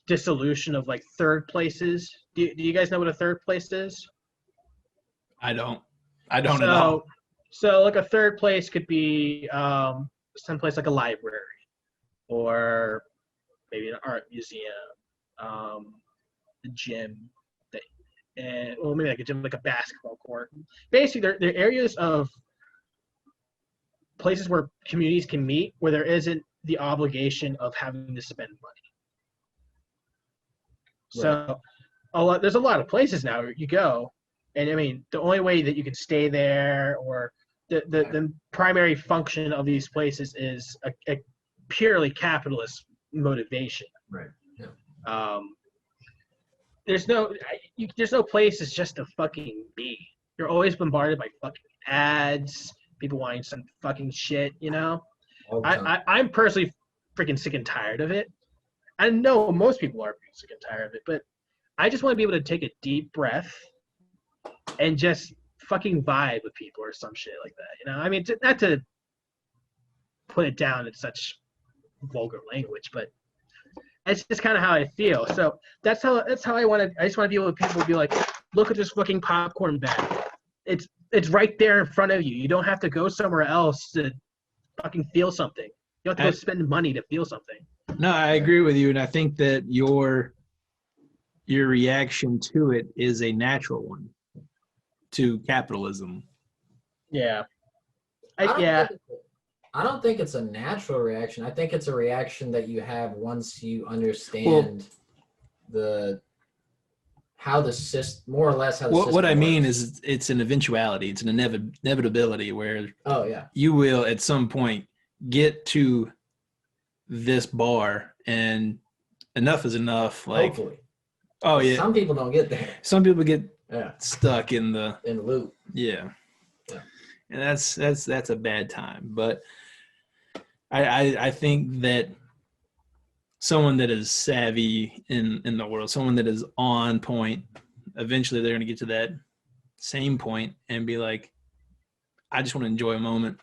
dissolution of like third places. Do you guys know what a third place is? I don't at all. So like a third place could be someplace like a library, or maybe an art museum, a gym, and maybe like a gym, like a basketball court. Basically, they're areas of places where communities can meet, where there isn't the obligation of having to spend money. Right. So there's a lot of places now where you go, and I mean the only way that you can stay there, or the primary function of these places is a purely capitalist motivation. Right. Yeah. There's no places just to fucking be. You're always bombarded by fucking ads, people wanting some fucking shit, All the time. I'm personally freaking sick and tired of it. I know most people are sick and tired of it, but I just want to be able to take a deep breath and just fucking vibe with people or some shit like that. I mean, not to put it down in such vulgar language, but it's just kind of how I feel. So that's how I want to. I just want to be able to people be like, look at this fucking popcorn bag. It's right there in front of you. You don't have to go somewhere else to fucking feel something. You don't have to go spend money to feel something. No, I agree with you, and I think that your reaction to it is a natural one to capitalism. Yeah. I don't think it's a natural reaction. I think it's a reaction that you have once you understand how the system, more or less how the system what I mean works. is it's an eventuality, it's an inevitability where you will at some point get to this bar and enough is enough. Like, hopefully. Oh yeah. Some people don't get there. Some people get stuck in the loop. Yeah. And that's a bad time. But I think that someone that is savvy in the world, someone that is on point, eventually they're going to get to that same point and be like, I just want to enjoy a moment.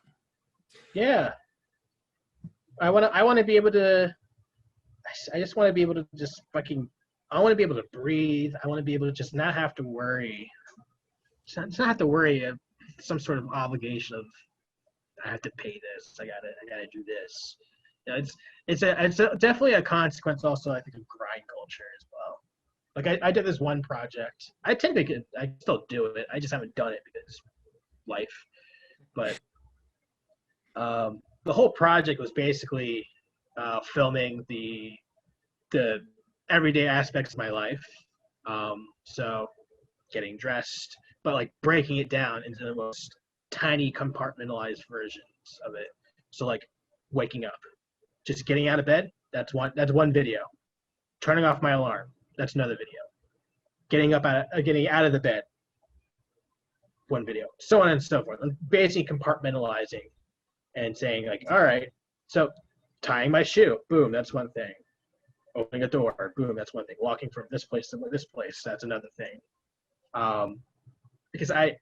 Yeah. I want to be able to. I just want to be able to just fucking. I want to be able to breathe. I want to be able to just not have to worry. Just not have to worry of some sort of obligation of I have to pay this. I gotta do this. You know, it's definitely a consequence also, I think, of grind culture as well. Like I did this one project. I still do it. I just haven't done it because life. But the whole project was basically filming the everyday aspects of my life. So getting dressed, but like breaking it down into the most tiny compartmentalized versions of it. So like waking up, just getting out of bed, that's one video. Turning off my alarm, that's another video. Getting out of the bed, one video. So on and so forth. I'm basically compartmentalizing and saying like, all right, so tying my shoe, boom, that's one thing. Opening a door, boom, that's one thing. Walking from this place to this place, that's another thing. Because I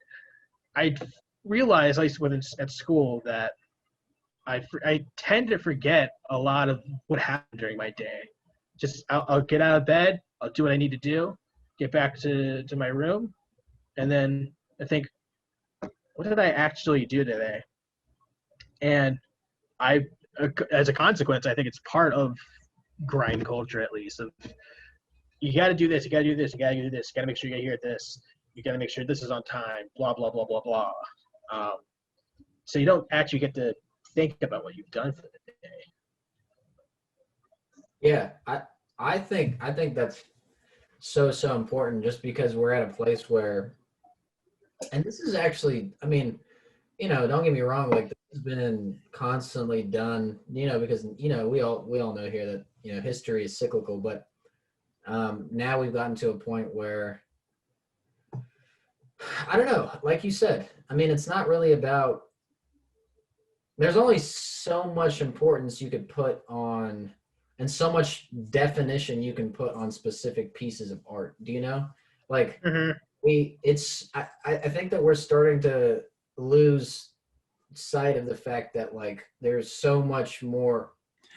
realized, at least at school, that I tend to forget a lot of what happened during my day. Just I'll get out of bed, I'll do what I need to do, get back to my room, and then I think, what did I actually do today? And as a consequence, I think it's part of grind culture, at least, of you got to do this, you got to do this, you got to do this, you got to make sure you get here at this, you got to make sure this is on time, blah blah blah blah blah. So you don't actually get to think about what you've done for the day. Yeah, I think that's so important, just because we're at a place where, and this is actually, I mean, don't get me wrong, like this has been constantly done, because we all know here that history is cyclical, but now we've gotten to a point where, I don't know, like you said, I mean, it's not really about, there's only so much importance you could put on, and so much definition you can put on specific pieces of art. Do you know? Like, I think that we're starting to lose sight of the fact that, like, there's so much more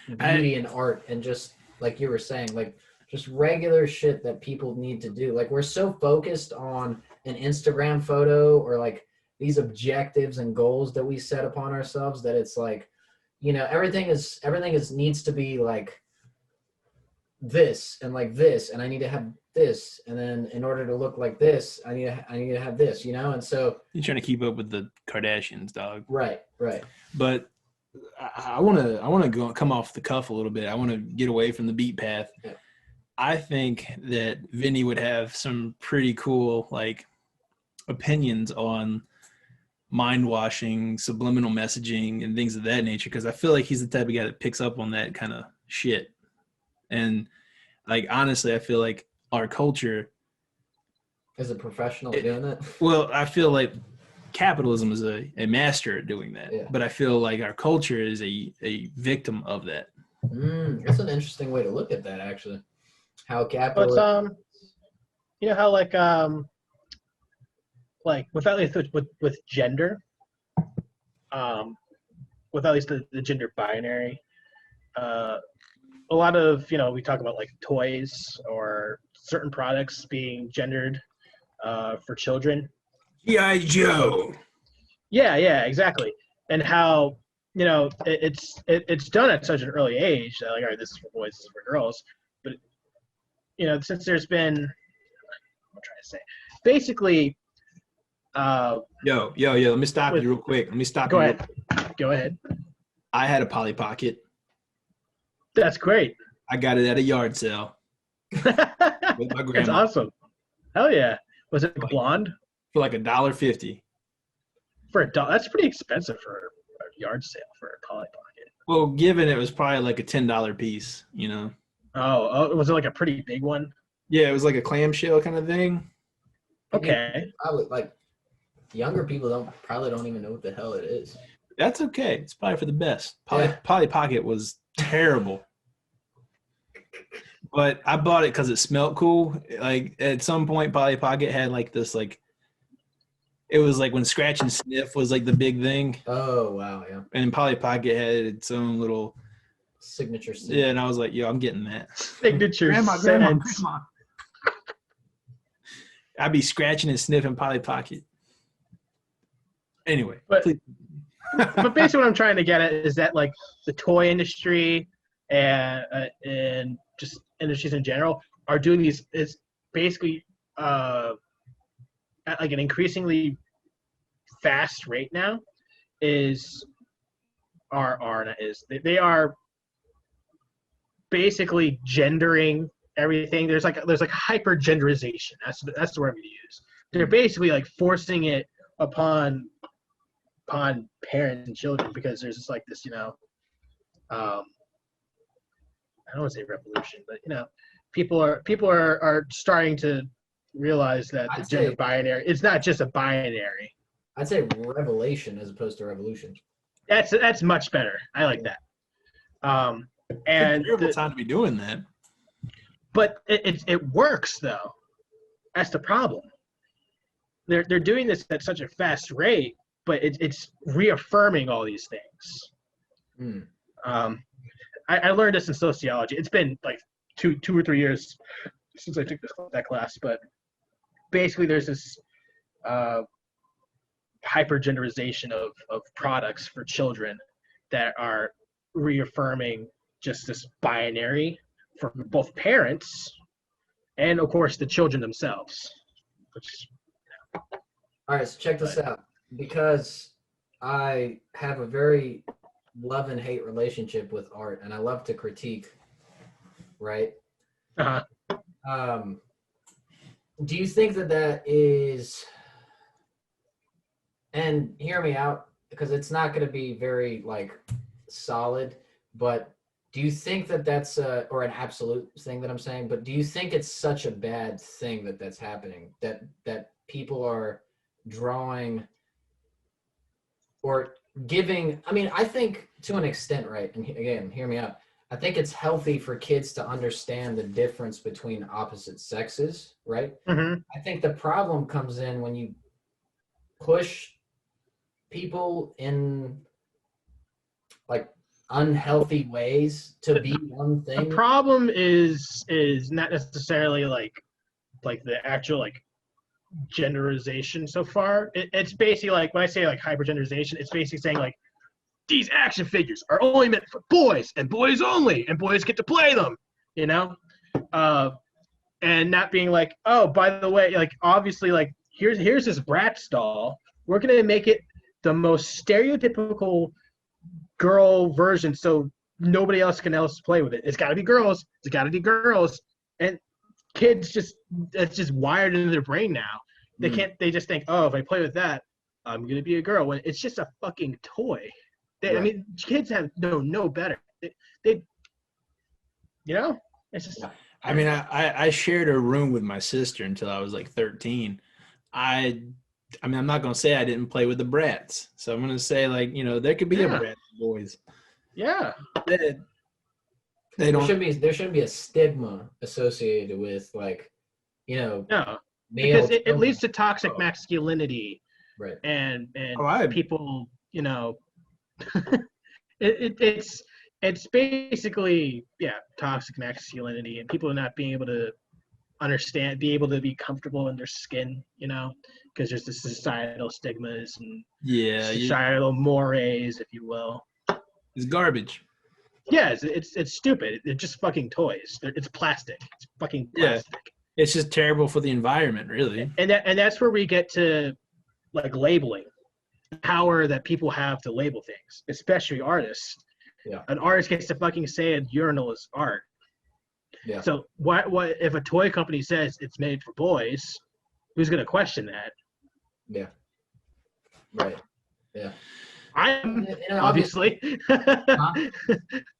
beauty in art, and just like you were saying, like, just regular shit that people need to do. Like, we're so focused on an Instagram photo, or like these objectives and goals that we set upon ourselves, that it's like, everything needs to be like this and like this, and I need to have this, and then in order to look like this, I need to have this, and so you're trying to keep up with the Kardashians, dog. Right. But I want to come off the cuff a little bit. I want to get away from the beat path. Yeah. I think that Vinnie would have some pretty cool like opinions on mind washing, subliminal messaging, and things of that nature, because I feel like he's the type of guy that picks up on that kind of shit. And like, honestly, I feel like our culture is a professional doing that. Well, I feel like capitalism is a master at doing that. Yeah. But I feel like our culture is a victim of that. That's an interesting way to look at that, actually. How capitalism. But how like with at least with gender, with at least the gender binary, a lot of we talk about like toys or certain products being gendered for children. G.I. Joe. Yeah, exactly. And how it's done at such an early age that, like, all right, this is for boys, this is for girls. But since there's been, I'm trying to say, basically. Yo, let me stop you real quick. Go ahead. I had a Polly Pocket. That's great. I got it at a yard sale. With my grandma. That's awesome. Hell yeah. Was it blonde? For like $1.50. For $1, that's pretty expensive for a yard sale for a Polly Pocket. Well, given it was probably like a $10 piece, Oh, was it like a pretty big one? Yeah, it was like a clamshell kind of thing. Okay. Probably, like, younger people probably don't even know what the hell it is. That's okay. It's probably for the best. Yeah. Polly Pocket was terrible. But I bought it because it smelled cool. Like at some point, Polly Pocket had like this like it was like when Scratch and Sniff was like the big thing, Oh wow, yeah. and Polly Pocket had its own little Signature scent. yeah. And I was like, yo, I'm getting that. Signature Grandma. scents. I'd be scratching and sniffing Polly Pocket. Anyway, But- please. But basically, what I'm trying to get at is that like the toy industry and just industries in general are doing these is basically at like an increasingly fast rate now. They are basically gendering everything. There's like hyper genderization. That's the word we use. They're basically like forcing it upon parents and children because there's just like this, I don't want to say revolution, but people are starting to realize that the gender binary it's not just a binary. I'd say revelation as opposed to revolution. That's much better. I like that. And It's a terrible time to be doing that. but it works though. That's the problem. They're doing this at such a fast rate, but it's reaffirming all these things. I learned this in sociology. It's been like two or 3 years since I took that class, but basically there's this hypergenderization of products for children that are reaffirming just this binary for both parents and of course the children themselves. All right, so check this out. Because I have a very love and hate relationship with art, and I love to critique, right? Uh-huh. Do you think that is, and hear me out, because it's not going to be very like solid, but do you think that that's or an absolute thing that I'm saying, but do you think it's such a bad thing that's happening, that people are drawing or giving? I mean, I think to an extent, right? And again, hear me out. I think it's healthy for kids to understand the difference between opposite sexes, right? Mm-hmm. I think the problem comes in when you push people in like unhealthy ways to be one thing. The problem is not necessarily like the actual like genderization so far. It's basically like when I say like hypergenderization, it's basically saying like these action figures are only meant for boys and boys only, and boys get to play them, and not being like, oh, by the way, like obviously like here's this Bratz doll. We're gonna make it the most stereotypical girl version, so nobody else can play with it. It's got to be girls. It's got to be girls, and kids it's just wired into their brain now. They can't. They just think, oh, if I play with that, I'm gonna be a girl. When it's just a fucking toy. Right. I mean, kids have no better. They it's just. I mean, I shared a room with my sister until I was like 13. I mean, I'm not gonna say I didn't play with the brats, so I'm gonna say like there could be a brat for boys. Yeah. They don't. There shouldn't be a stigma associated with like, No, male because it children. leads to toxic masculinity, Right. and Oh, people, it's basically toxic masculinity, and people not being able to be able to be comfortable in their skin, because there's the societal stigmas and societal mores, if you will. It's garbage. Yeah, it's stupid. They're just fucking toys. It's plastic. It's fucking plastic. Yeah. It's just terrible for the environment, really. And that's where we get to like labeling, the power that people have to label things, especially artists. Yeah. An artist gets to fucking say a urinal is art. Yeah. So what if a toy company says it's made for boys? Who's gonna question that? Yeah. Right. Yeah. I am, And obviously. I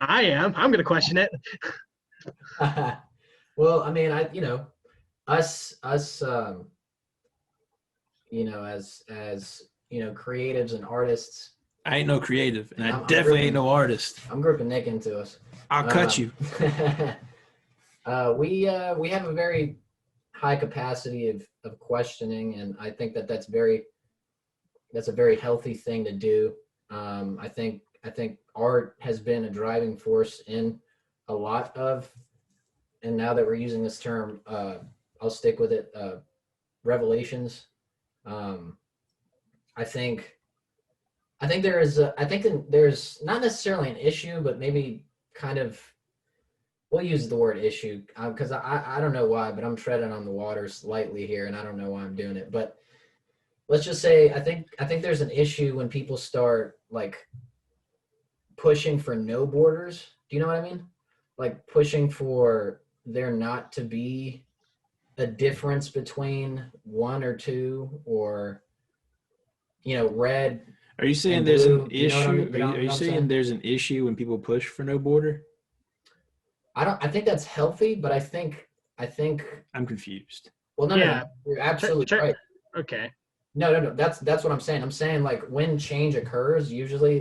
am. I'm gonna question it. Well, I mean, us, as creatives and artists. I ain't no creative, and I I'm definitely ain't grouping- no artist. I'm grouping Nick into us. I'll cut you. We have a very high capacity of questioning, and I think that's a very healthy thing to do. I think art has been a driving force in a lot of, and now that we're using this term, I'll stick with it. Revelations. I think there's not necessarily an issue, but maybe kind of, we'll use the word issue because I don't know why, but I'm treading on the water slightly here, and I don't know why I'm doing it. But let's just say I think there's an issue when people start like pushing for no borders. Do you know what I mean? Like pushing for there not to be a difference between one or two, or red. Are you saying and there's blue, an you know what I issue? mean? You know Are what you I'm saying saying? there's an issue when people push for no border? I think that's healthy, but I think I'm confused. well, no, Yeah. you're absolutely right. Okay. No, that's what I'm saying. I'm saying like when change occurs, usually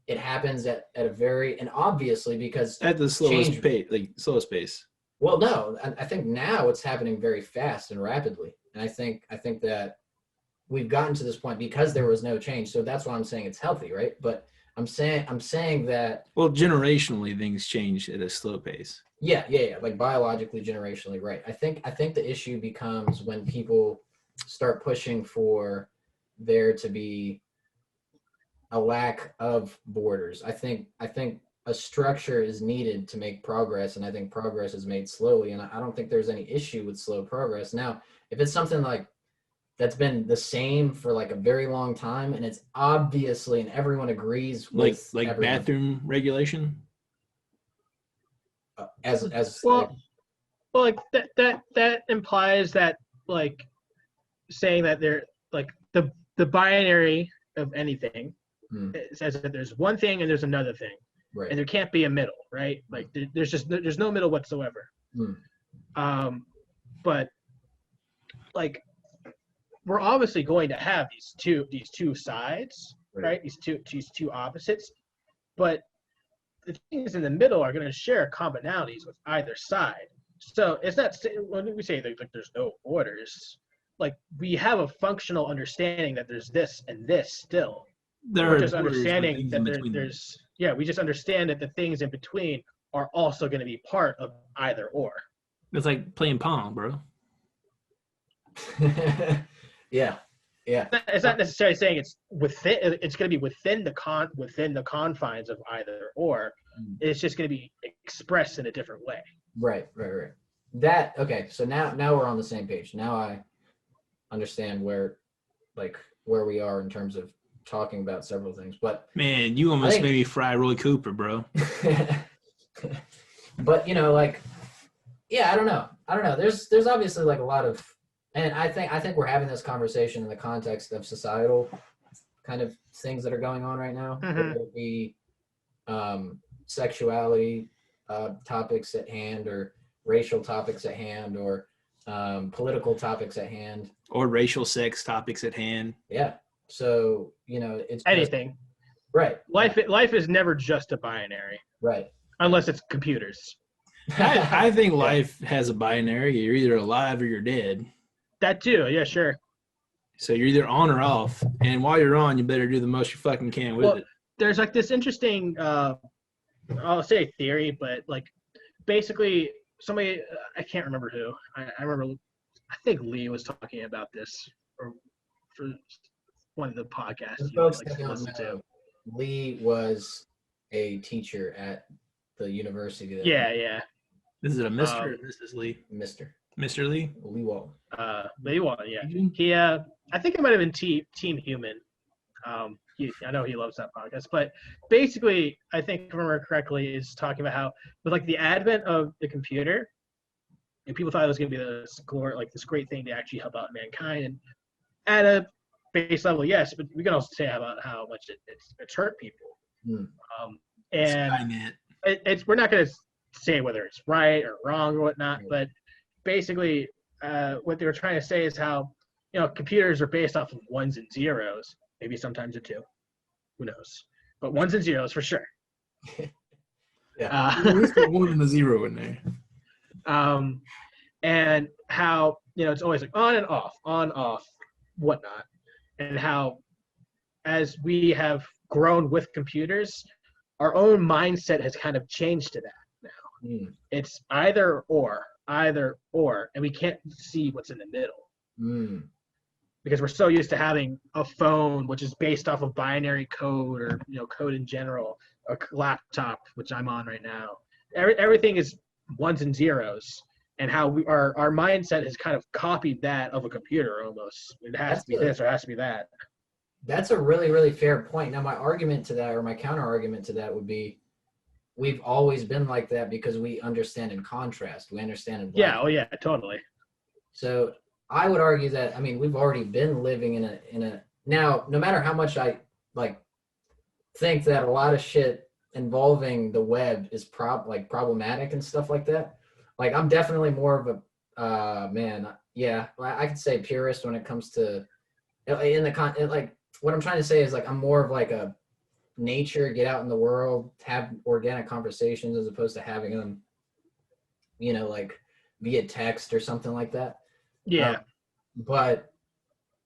it happens at a very, and obviously because At the slowest change, pace, like slowest pace. well, no, I think now it's happening very fast and rapidly, and I think that we've gotten to this point because there was no change. So that's why I'm saying it's healthy, right? But I'm saying that Well, generationally, things change at a slow pace. yeah, like biologically, generationally, right? I think the issue becomes when people start pushing for there to be a lack of borders. I think a structure is needed to make progress, and I think progress is made slowly, and I don't think there's any issue with slow progress. Now, if it's something like that's been the same for like a very long time, and it's obviously, and everyone agrees with Like everyone, bathroom regulation. as Well, like that implies that like saying that they're like the binary of anything it says that there's one thing and there's another thing, right. and there can't be a middle, right? Like there's no middle whatsoever. But like we're obviously going to have these two sides, right? These two opposites, but the things in the middle are going to share commonalities with either side. So it's not when we say like there's no borders, like we have a functional understanding that there's this and this still. We're just understanding that there's we just understand that the things in between are also going to be part of either or. It's like playing Pong, bro. Yeah. It's not necessarily saying it's within. It's going to be within the confines of either or. It's just going to be expressed in a different way. Right. That okay. So now we're on the same page. Now I understand where we are in terms of talking about several things. But man, you almost made me fry Roy Cooper, bro. But like, yeah, I don't know. There's obviously like a lot of, and I think we're having this conversation in the context of societal kind of things that are going on right now. Whether it be sexuality topics at hand, or racial topics at hand, or political topics at hand, or racial sex topics at hand. Yeah. So it's anything. Just, right. Life is never just a binary. Right. Unless it's computers. I think life has a binary. You're either alive or you're dead. That too. Yeah, sure. So you're either on or off. And while you're on, you better do the most you fucking can with it. There's like this interesting, I'll say theory, but like basically somebody, I can't remember who. I remember, I think Lee was talking about this or for one of the podcasts. Folks that don't know, Lee was a teacher at the university. Yeah. Is it a Mr. or Mrs. Lee? Mr. Lee? Lee Walton. Lee Walton, yeah. He, I think it might have been Team Human. I know he loves that podcast, but basically, I think if I remember correctly, is talking about how with like the advent of the computer, and people thought it was going to be this great thing to actually help out mankind, and at a base level, yes, but we can also say about how much it's hurt people. And we're not going to say whether it's right or wrong or whatnot, but basically, what they were trying to say is how computers are based off of ones and zeros, maybe sometimes a two. Who knows? But ones and zeros for sure. Yeah. At least a 1 and a 0 in there. And how, it's always like on, off, whatnot. And how, as we have grown with computers, our own mindset has kind of changed to that now. It's either or, and we can't see what's in the middle. Because we're so used to having a phone, which is based off of binary code or code in general, a laptop, which I'm on right now. Everything is ones and zeros, and how our mindset has kind of copied that of a computer almost. It has to be this or it has to be that. That's a really, really fair point. Now, my argument to that, or my counter argument to that, would be we've always been like that because we understand in contrast. We understand in black. Yeah. Oh, yeah. Totally. So I would argue that, I mean, we've already been living in a now, no matter how much I think that a lot of shit involving the web is problematic and stuff like that. Like, I'm definitely more of I could say purist when it comes to what I'm trying to say is I'm more of a nature, get out in the world, have organic conversations as opposed to having them, via text or something like that. Yeah. But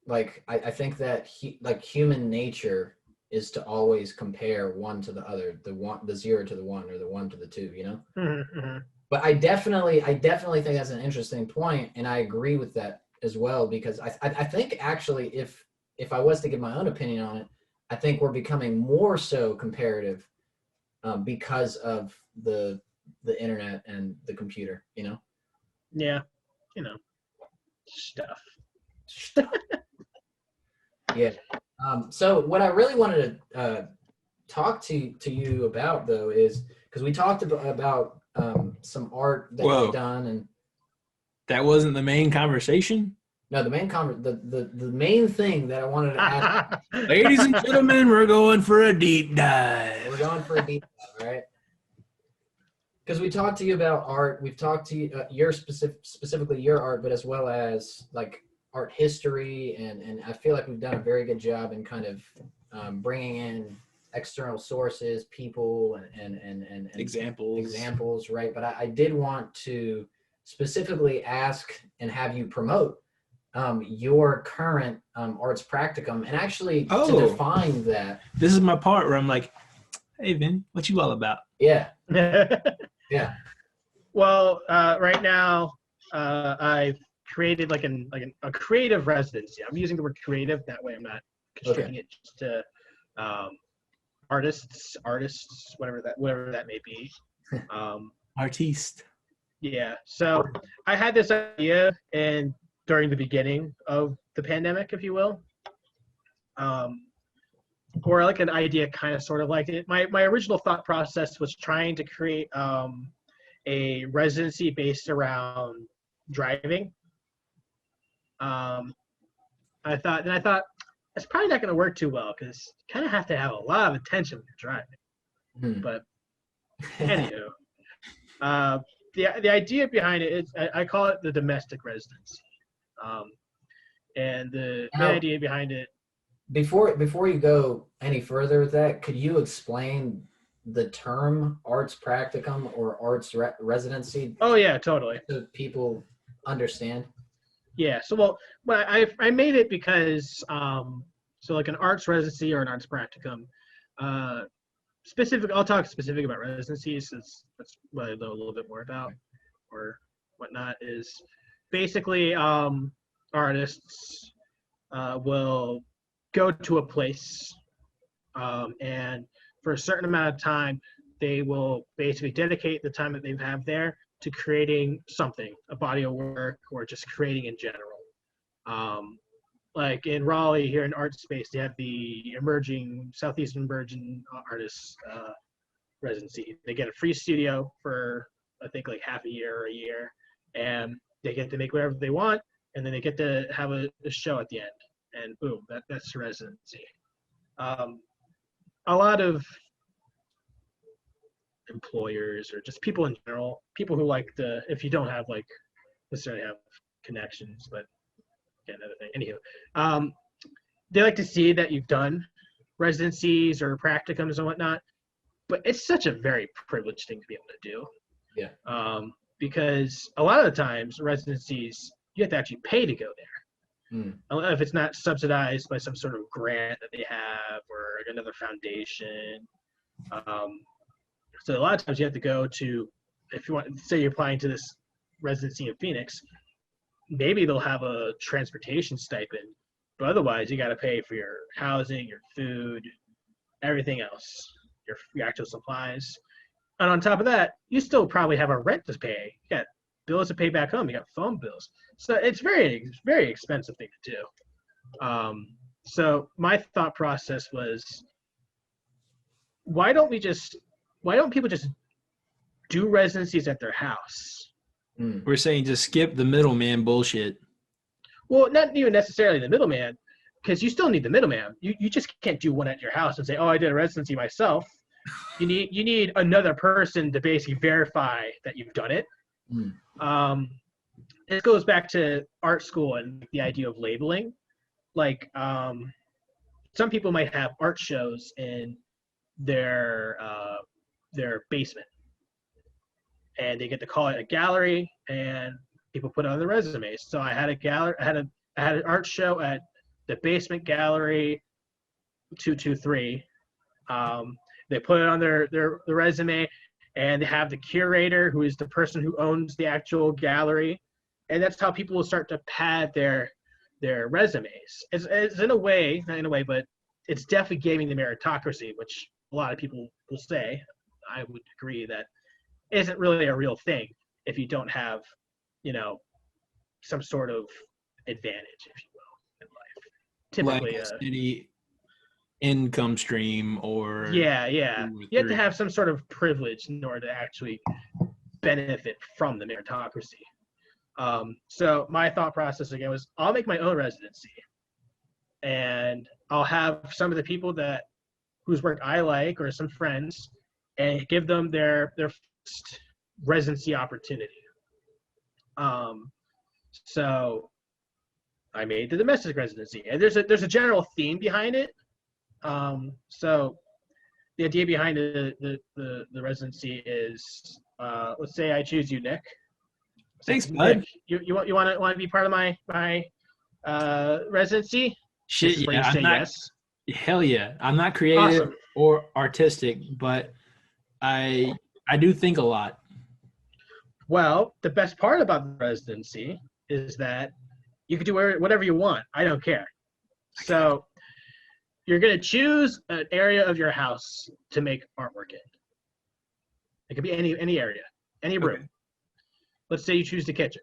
I think that human nature is to always compare one to the other, the 0 to the 1 or the 1 to the 2, Mm-hmm. But I definitely think that's an interesting point, and I agree with that as well, because I think actually if I was to give my own opinion on it, I think we're becoming more so comparative because of the internet and the computer, Yeah. Stuff. Yeah. So what I really wanted to talk to you about, though, is because we talked about some art that you've done, and that wasn't the main conversation. No, the main thing that I wanted to ask, ladies and gentlemen, we're going for a deep dive. We're going for a deep dive, right? Because we talked to you about art. We've talked to you, your specifically your art, but as well as art history, and I feel like we've done a very good job in kind of bringing in external sources, people, and examples, right? But I did want to specifically ask and have you promote your current arts practicum, and actually to define that. This is my part where I'm like, hey, Vinnie, what you all about? Yeah. Yeah. Well, right now, I've created a creative residency. I'm using the word creative. That way I'm not constricting it just to artists, whatever that may be. Artiste. Yeah. So I had this idea during the beginning of the pandemic, if you will. Or an idea kind of sort of like it. My original thought process was trying to create a residency based around driving. I thought it's probably not going to work too well because you kind of have to have a lot of attention when you're driving. But anywho, the idea behind it is I call it the domestic residency, and the idea behind it. Before you go any further with that, could you explain the term arts practicum or arts residency? Oh yeah, totally. So people understand. Yeah. So I made it because an arts residency or an arts practicum. I'll talk specific about residencies, since that's what I know a little bit more about or whatnot. Is basically artists will go to a place and for a certain amount of time they will basically dedicate the time that they have there to creating something, a body of work, or just creating in general. Like in Raleigh here in Art Space, they have the Southeastern Emerging Artists residency. They get a free studio for I think half a year or a year, and they get to make whatever they want, and then they get to have a show at the end. And boom, that's residency. A lot of employers or just people in general, people who if you don't have necessarily have connections, but again, another thing. Anywho, they like to see that you've done residencies or practicums and whatnot, but it's such a very privileged thing to be able to do. Yeah. Because a lot of the times residencies, you have to actually pay to go there. If it's not subsidized by some sort of grant that they have or another foundation. So a lot of times you have to go to, if you want, say you're applying to this residency in Phoenix, maybe they'll have a transportation stipend, but otherwise you got to pay for your housing, your food, everything else, your actual supplies. And on top of that, you still probably have a rent to pay. You got bills to pay back home. You got phone bills. So it's very, very expensive thing to do. So my thought process was, why don't people just do residencies at their house? We're saying just skip the middleman bullshit. Well, not even necessarily the middleman, because you still need the middleman. You just can't do one at your house and say, oh, I did a residency myself. You need another person to basically verify that you've done it. This goes back to art school and the idea of labeling. Like some people might have art shows in their basement, and they get to call it a gallery, and people put it on their resumes. So I had a gallery, I had an art show at the Basement Gallery 223. They put it on their resume, and they have the curator, who is the person who owns the actual gallery, and that's how people will start to pad their resumes. It's in a way, not in a way, but it's definitely gaining the meritocracy, which a lot of people will say. I would agree that isn't really a real thing if you don't have, some sort of advantage, if you will, in life. Typically, like a steady income stream, or yeah. You have to have some sort of privilege in order to actually benefit from the meritocracy. So my thought process again was, I'll make my own residency, and I'll have some of the people whose work I like, or some friends, and give them their first residency opportunity. So I made the domestic residency, and there's a general theme behind it. So the idea behind the residency is, let's say I choose you, Nick. Thanks, bud. Nick, you want to be part of my residency? Shit, This is where yeah, you say I'm not. yes. Hell yeah, I'm not creative Awesome. or artistic, but I do think a lot. Well, the best part about the residency is that you can do whatever you want. I don't care. So you're going to choose an area of your house to make artwork in. It could be any area, any room. Okay. Let's say you choose the kitchen.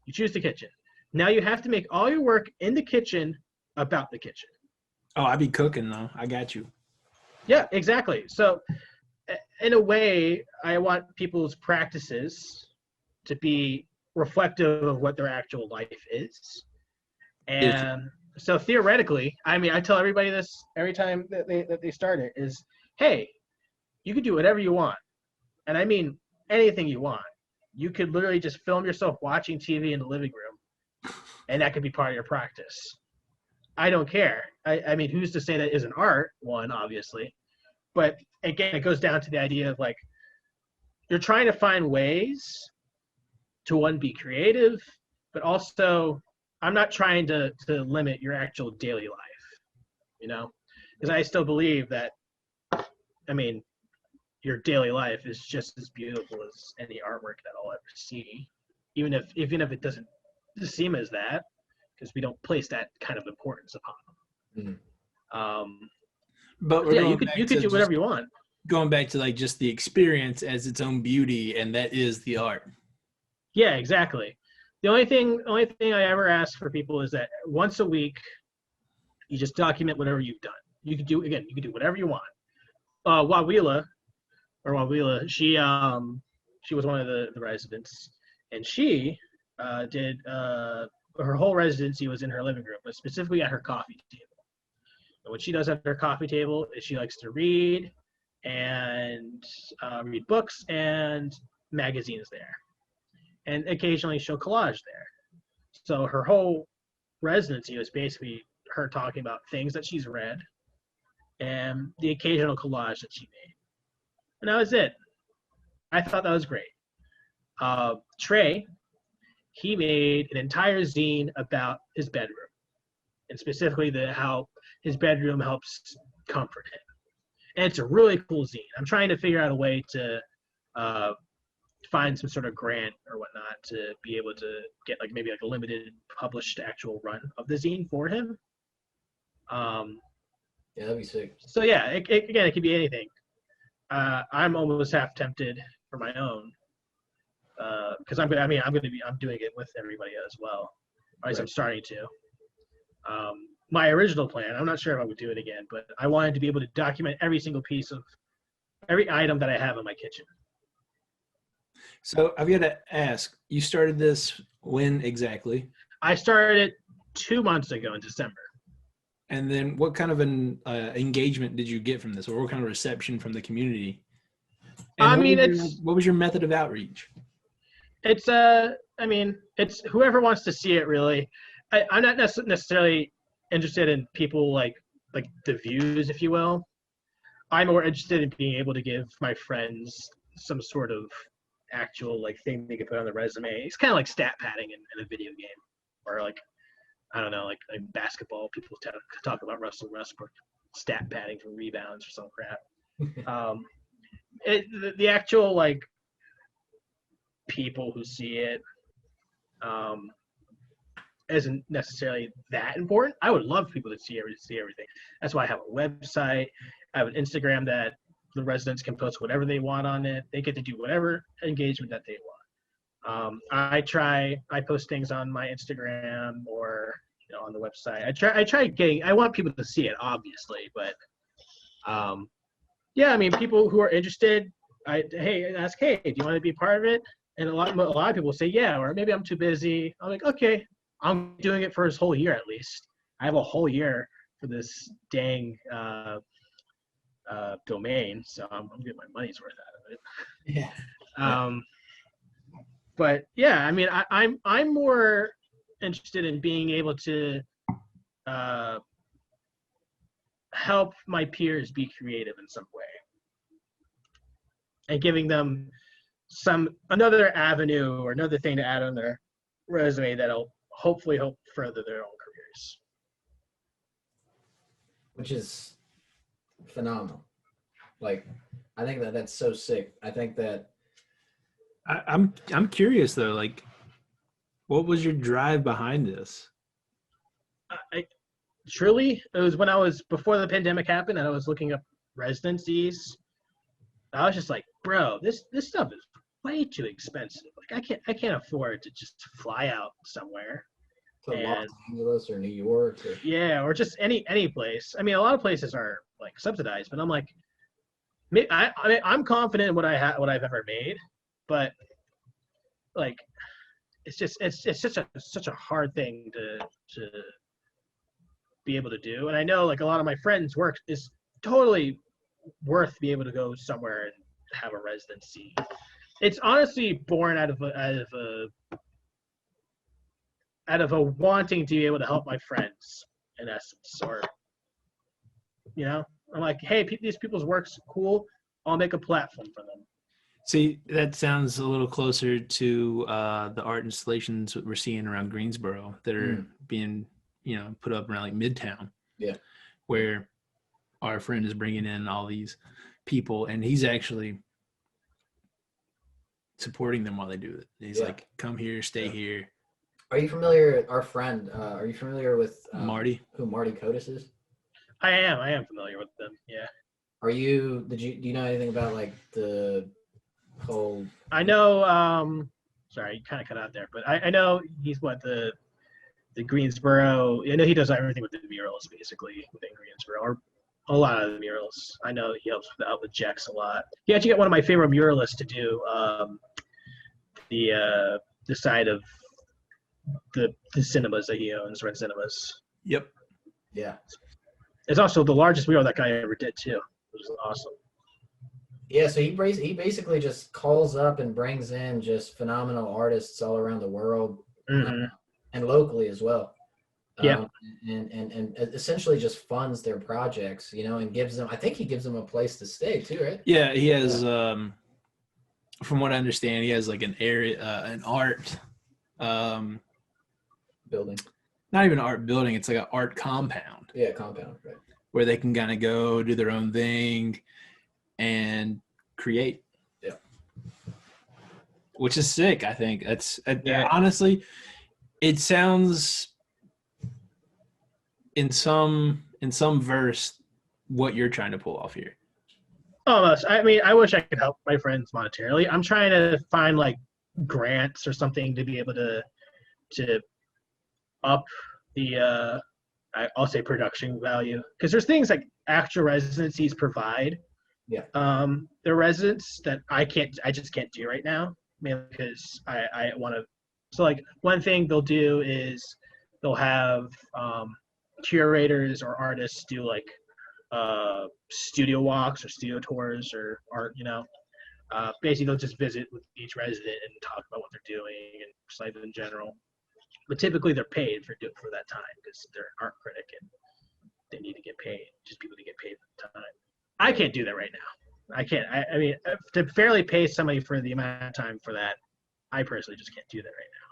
You choose the kitchen. Now you have to make all your work in the kitchen about the kitchen. Oh, I be cooking though. I got you. Yeah, exactly. So in a way, I want people's practices to be reflective of what their actual life is. And so theoretically, I mean, I tell everybody this every time that they start it is, hey, you can do whatever you want. And I mean anything you want. You could literally just film yourself watching TV in the living room, and that could be part of your practice. I don't care. I mean, who's to say that isn't art? One, obviously. But again, it goes down to the idea of, like, you're trying to find ways to, one, be creative, but also I'm not trying to limit your actual daily life, because I still believe that, I mean, your daily life is just as beautiful as any artwork that I'll ever see, even if it doesn't seem as that, because we don't place that kind of importance upon them. But yeah, you could do whatever you want. Going back to like just the experience as its own beauty, and that is the art. Yeah, exactly. The only thing I ever ask for people is that once a week, you just document whatever you've done. You can do whatever you want. Wawila, she was one of the residents, and she did her whole residency was in her living room, but specifically at her coffee table. And what she does at her coffee table is she likes to read and read books and magazines there, and occasionally she'll collage there. So her whole residency was basically her talking about things that she's read and the occasional collage that she made. And that was it. I thought that was great. Trey, he made an entire zine about his bedroom, and specifically how his bedroom helps comfort him. And it's a really cool zine. I'm trying to figure out a way to find some sort of grant or whatnot to be able to get like maybe like a limited published actual run of the zine for him. Yeah, that'd be sick. So yeah, it could be anything. I'm almost half tempted for my own because I'm doing it with everybody as well. Or at least I'm starting to. My original plan, I'm not sure if I would do it again, but I wanted to be able to document every single piece of every item that I have in my kitchen. So I've got to ask, you started this when exactly? I started it 2 months ago in December. And then what kind of an engagement did you get from this, or what kind of reception from the community? And what was your method of outreach? It's whoever wants to see it, really. I'm not necessarily interested in people like the views, if you will. I'm more interested in being able to give my friends some sort of actual like thing they can put on the resume. It's kind of like stat padding in a video game, or like, I don't know, like basketball. People talk about Russell Westbrook stat padding for rebounds or some crap. The actual like people who see it isn't necessarily that important. I would love people to see everything. That's why I have a website. I have an Instagram that the residents can post whatever they want on it. They get to do whatever engagement that they want. I post things on my Instagram or on the website. I want people to see it, obviously, but yeah, I mean, people who are interested, ask, hey, do you want to be part of it? And a lot of people say yeah, or maybe I'm too busy. I'm like, okay, I'm doing it for this whole year at least. I have a whole year for this dang domain, so I'm getting my money's worth out of it. Yeah. But yeah, I mean, I'm more interested in being able to help my peers be creative in some way, and giving them another avenue or another thing to add on their resume that'll hopefully help further their own careers. Which is phenomenal. Like, I think that's so sick. I think that I'm curious though, like, what was your drive behind this? Truly, it was when before the pandemic happened, and I was looking up residencies. I was just like, bro, this stuff is way too expensive. Like, I can't afford to just fly out somewhere. to Los Angeles or New York or just any place. I mean, a lot of places are like subsidized, but I'm like, I'm confident in what I've ever made, but like, it's such a hard thing to be able to do. And I know like a lot of my friends' work is totally worth being able to go somewhere and have a residency. It's honestly born out of a wanting to be able to help my friends, in essence. Or, I'm like, hey, these people's work's cool. I'll make a platform for them. See, that sounds a little closer to the art installations we're seeing around Greensboro that are being, put up around like Midtown. Yeah. Where our friend is bringing in all these people, and he's actually supporting them while they do it. He's like, come here, stay here. Are you familiar, our friend, are you familiar with Marty? Who Marty Kotis is? I am familiar with them, yeah. Do you know anything about like the whole... I know, sorry, you kind of cut out there, but I know he's the Greensboro, I know he does everything with the murals basically within Greensboro, or a lot of the murals. I know he helps out with Jex a lot. He actually got one of my favorite muralists to do the side of the cinemas that he owns, Red Cinemas. Yep. Yeah. It's also the largest mural that guy ever did too. It was awesome. Yeah, so he basically just calls up and brings in just phenomenal artists all around the world, and locally as well. Yeah. And essentially just funds their projects, you know, and gives them. I think he gives them a place to stay too, right? Yeah, he has. From what I understand, he has like an area, an art, Building. not even an art building. It's like an art compound Yeah, compound, right? where they can kind of go do their own thing and create. Yeah. Which is sick. I think that's Yeah. honestly, it sounds in some verse what you're trying to pull off here. Almost. I mean, I wish I could help my friends monetarily. I'm trying to find like grants or something to be able to up the I'll say production value, because there's things like actual residencies provide Yeah. their residents that I just can't do right now, mainly because I want to. So like one thing they'll do is they'll have curators or artists do like studio walks or studio tours or art, you know. Basically, they'll just visit with each resident and talk about what they're doing and just life in general. But typically, they're paid for that time because they're an art critic and they need to get paid. Just people to get paid for the time. I can't do that right now. I can't. I mean, to fairly pay somebody for the amount of time for that, I personally just can't do that right now.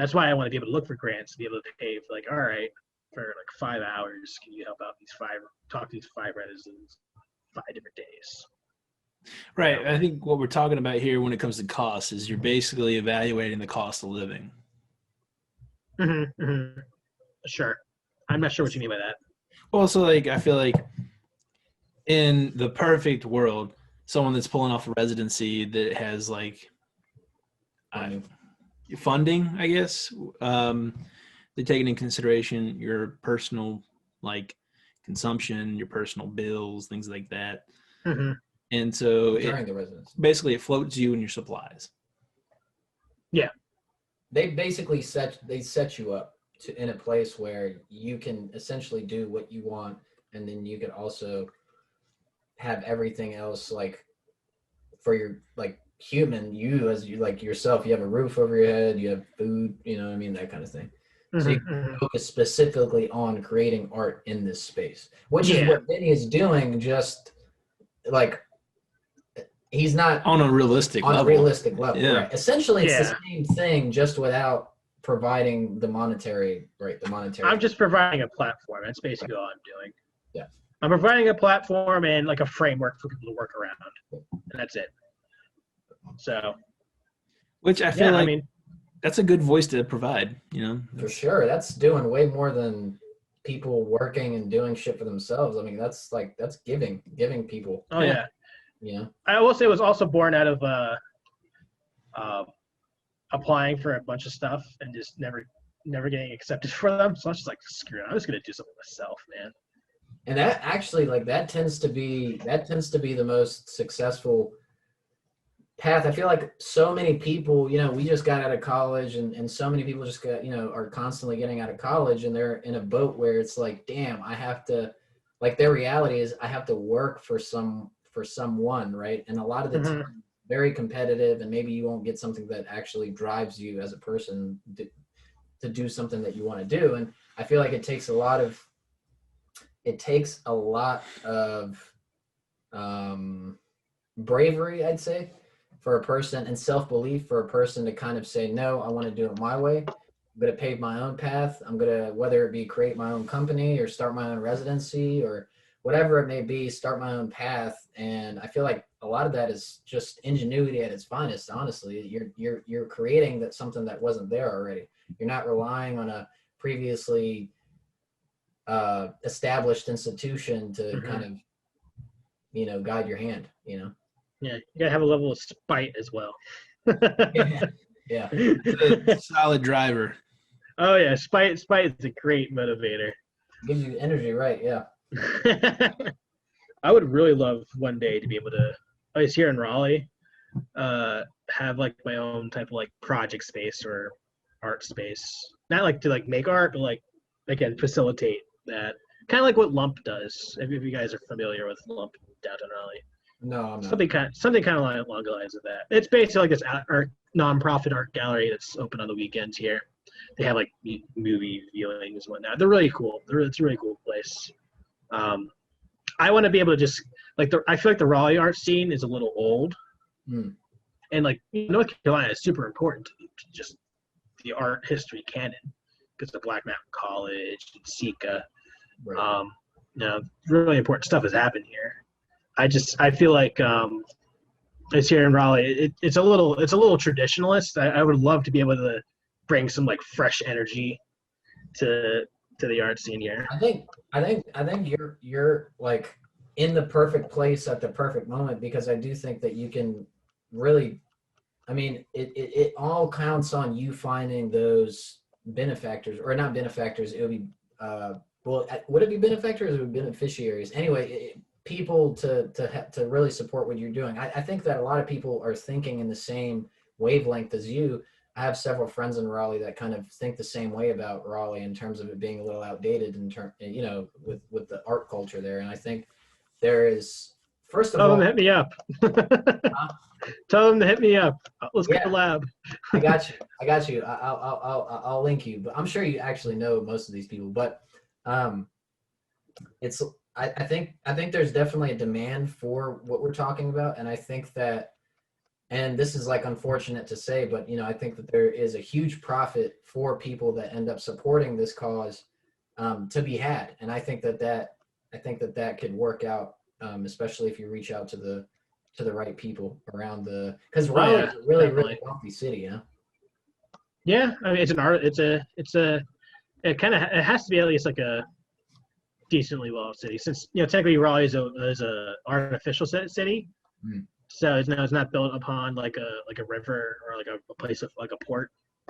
That's why I want to be able to look for grants to be able to pay for, like, all right, for like 5 hours, can you help out talk to these 5 residents 5 different days? Right. I think what we're talking about here when it comes to costs is you're basically evaluating the cost of living. Mm-hmm, mm-hmm. Sure. I'm not sure what you mean by that. Well, so like I feel like in the perfect world, someone that's pulling off a residency that has like funding, I guess, they're taking into consideration your personal like consumption, your personal bills, things like that. Mm-hmm. And so During the residency. basically it floats you and your supplies. Yeah. They basically set you up in a place where you can essentially do what you want, and then you can also have everything else, like for your like human, you as you like yourself, you have a roof over your head, you have food, you know what I mean, that kind of thing. So you can focus specifically on creating art in this space, which is what Vinnie is doing. Just like he's not on a realistic level. Yeah. Right? Essentially, it's the same thing, just without providing the monetary. I'm just providing a platform. That's basically all I'm doing. Yeah. I'm providing a platform and like a framework for people to work around, and that's it. So, which I feel like, I mean, that's a good voice to provide, you know. For sure, that's doing way more than people working and doing shit for themselves. I mean, that's giving people. Oh yeah. You know, I will say it was also born out of applying for a bunch of stuff and just never getting accepted for them. So I was just like, screw it, I'm just gonna do something myself, man. And that actually, like, that tends to be the most successful path. I feel like so many people, you know, we just got out of college, and so many people just got, you know, are constantly getting out of college, and they're in a boat where it's like, damn, I have to, like, their reality is I have to work for someone, right? And a lot of the time, very competitive, and maybe you won't get something that actually drives you as a person to do something that you want to do. And I feel like it takes a lot of bravery, I'd say, for a person, and self-belief for a person to kind of say, no, I want to do it my way. I'm going to pave my own path. I'm going to, whether it be create my own company or start my own residency or whatever it may be, start my own path. And I feel like a lot of that is just ingenuity at its finest. Honestly, you're creating something that wasn't there already. You're not relying on a previously established institution to kind of, you know, guide your hand, you know. Yeah, you gotta have a level of spite as well. Yeah. It's a solid driver. Oh yeah, spite is a great motivator. Gives you energy, right? Yeah. I would really love one day to be able to, at least here in Raleigh, have like my own type of like project space or art space. Not like to like make art, but like, again, facilitate that. Kind of like what Lump does. If you guys are familiar with Lump downtown Raleigh. No, I'm not. Something kind of along the lines of that. It's basically like this nonprofit art gallery that's open on the weekends here. They have like movie viewings and whatnot. They're really cool. It's a really cool place. I want to be able to just like I feel like the Raleigh art scene is a little old, and like North Carolina is super important to just the art history canon because of Black Mountain College and Sika. Right. Really important stuff has happened here. I feel like it's here in Raleigh. It's a little traditionalist. I would love to be able to bring some like fresh energy to the art scene here. I think you're like in the perfect place at the perfect moment, because I do think that you can really, I mean, it all counts on you finding those benefactors, or not benefactors. It would be would it be benefactors or beneficiaries? Anyway, people to really support what you're doing. I think that a lot of people are thinking in the same wavelength as you. I have several friends in Raleigh that kind of think the same way about Raleigh in terms of it being a little outdated with the art culture there. And I think there is, first of all, tell them to hit me up. Tell them to hit me up. Let's get the lab. I got you. I'll link you, but I'm sure you actually know most of these people. But I think there's definitely a demand for what we're talking about, and I think that. And this is like unfortunate to say, but I think that there is a huge profit for people that end up supporting this cause to be had, and I think that could work out, especially if you reach out to the right people around because Raleigh is a really wealthy city, Yeah, I mean it's an art. It has to be at least like a decently well city, since technically Raleigh is a artificial city. So it's not built upon like a river or like a place of like a port.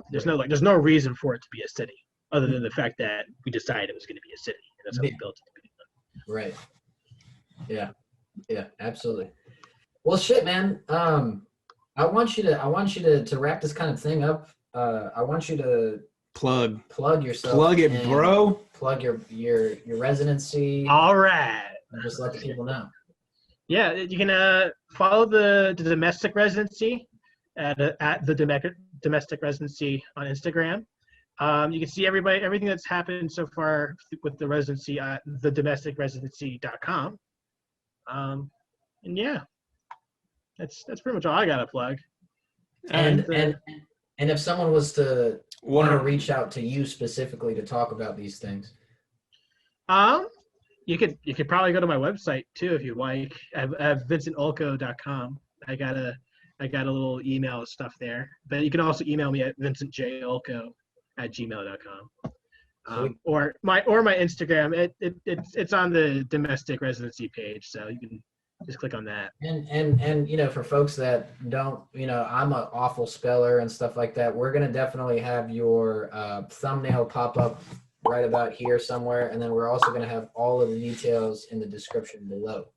There's no reason for it to be a city other than the fact that we decided it was going to be a city, and that's how we built it. Right. Yeah, absolutely. Well, shit, man. I want you to wrap this kind of thing up. I want you to plug yourself. Plug it, bro. Plug your residency. All right. And just let the people know. Yeah, you can follow the Domestic Residency at the Domestic Residency on Instagram. You can see everything that's happened so far with the residency at thedomesticresidency.com. And yeah, that's pretty much all I got to plug. And if someone was to want to reach out to you specifically to talk about these things, you could probably go to my website too if you like. I have vincentolko.com. I got a little email stuff there, but you can also email me at vincentjolko@gmail.com. Or my Instagram. It's on the Domestic Residency page, so you can just click on that. And for folks that don't, I'm an awful speller and stuff like that. We're gonna definitely have your thumbnail pop up right about here somewhere, and then we're also going to have all of the details in the description below.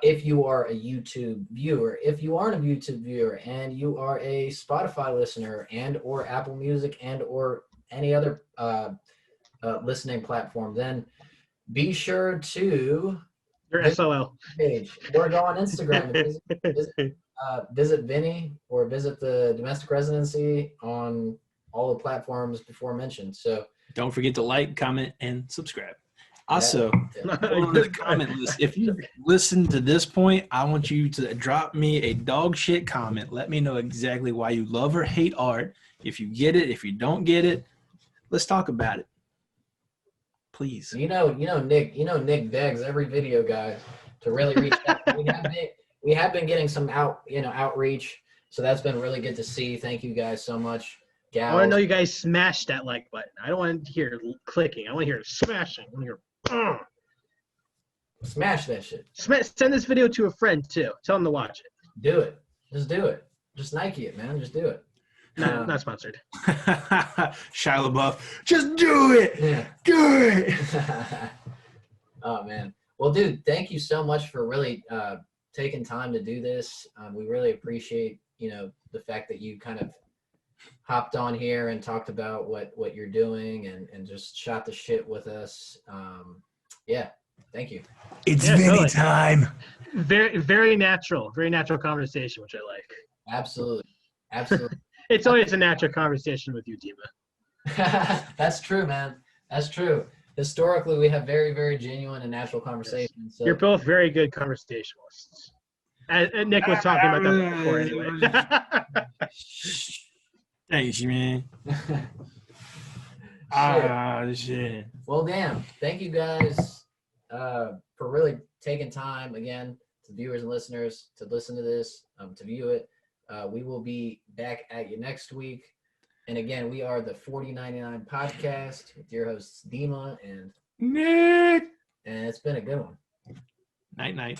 If you are a YouTube viewer, if you aren't a YouTube viewer and you are a Spotify listener and or Apple Music and or any other listening platform, then be sure to your SOL page or go on Instagram and visit Vinnie or visit the Domestic Residency on all the platforms before mentioned. So don't forget to like, comment, and subscribe. Also, on the comment list, if you listen to this point, I want you to drop me a dog shit comment. Let me know exactly why you love or hate art. If you get it, if you don't get it, let's talk about it. Please. Nick begs every video guy to really reach out. We have been getting some outreach, so that's been really good to see. Thank you guys so much. Gals. I want to know you guys smash that like button. I don't want to hear clicking. I want to hear smashing. I want to hear smash that shit. Send this video to a friend too. Tell them to watch it. Do it. Just do it. Just Nike it, man. Just do it. Not sponsored. Shia LaBeouf. Just do it. Yeah. Do it. Oh man. Well, dude, thank you so much for really taking time to do this. We really appreciate the fact that you kind of hopped on here and talked about what you're doing and just shot the shit with us. Yeah, thank you. It's Vinnie time. Very natural conversation, which I like. Absolutely. It's always a natural conversation with you, Dima. That's true, man. That's true. Historically, we have very, very genuine and natural conversations. So You're both very good conversationalists. And Nick was talking about that before anyway. Thanks, man. Shit. Well, damn. Thank you guys for really taking time again to viewers and listeners to listen to this, to view it. We will be back at you next week. And again, we are the 4099 podcast with your hosts Dima and Nick. And it's been a good one. Night.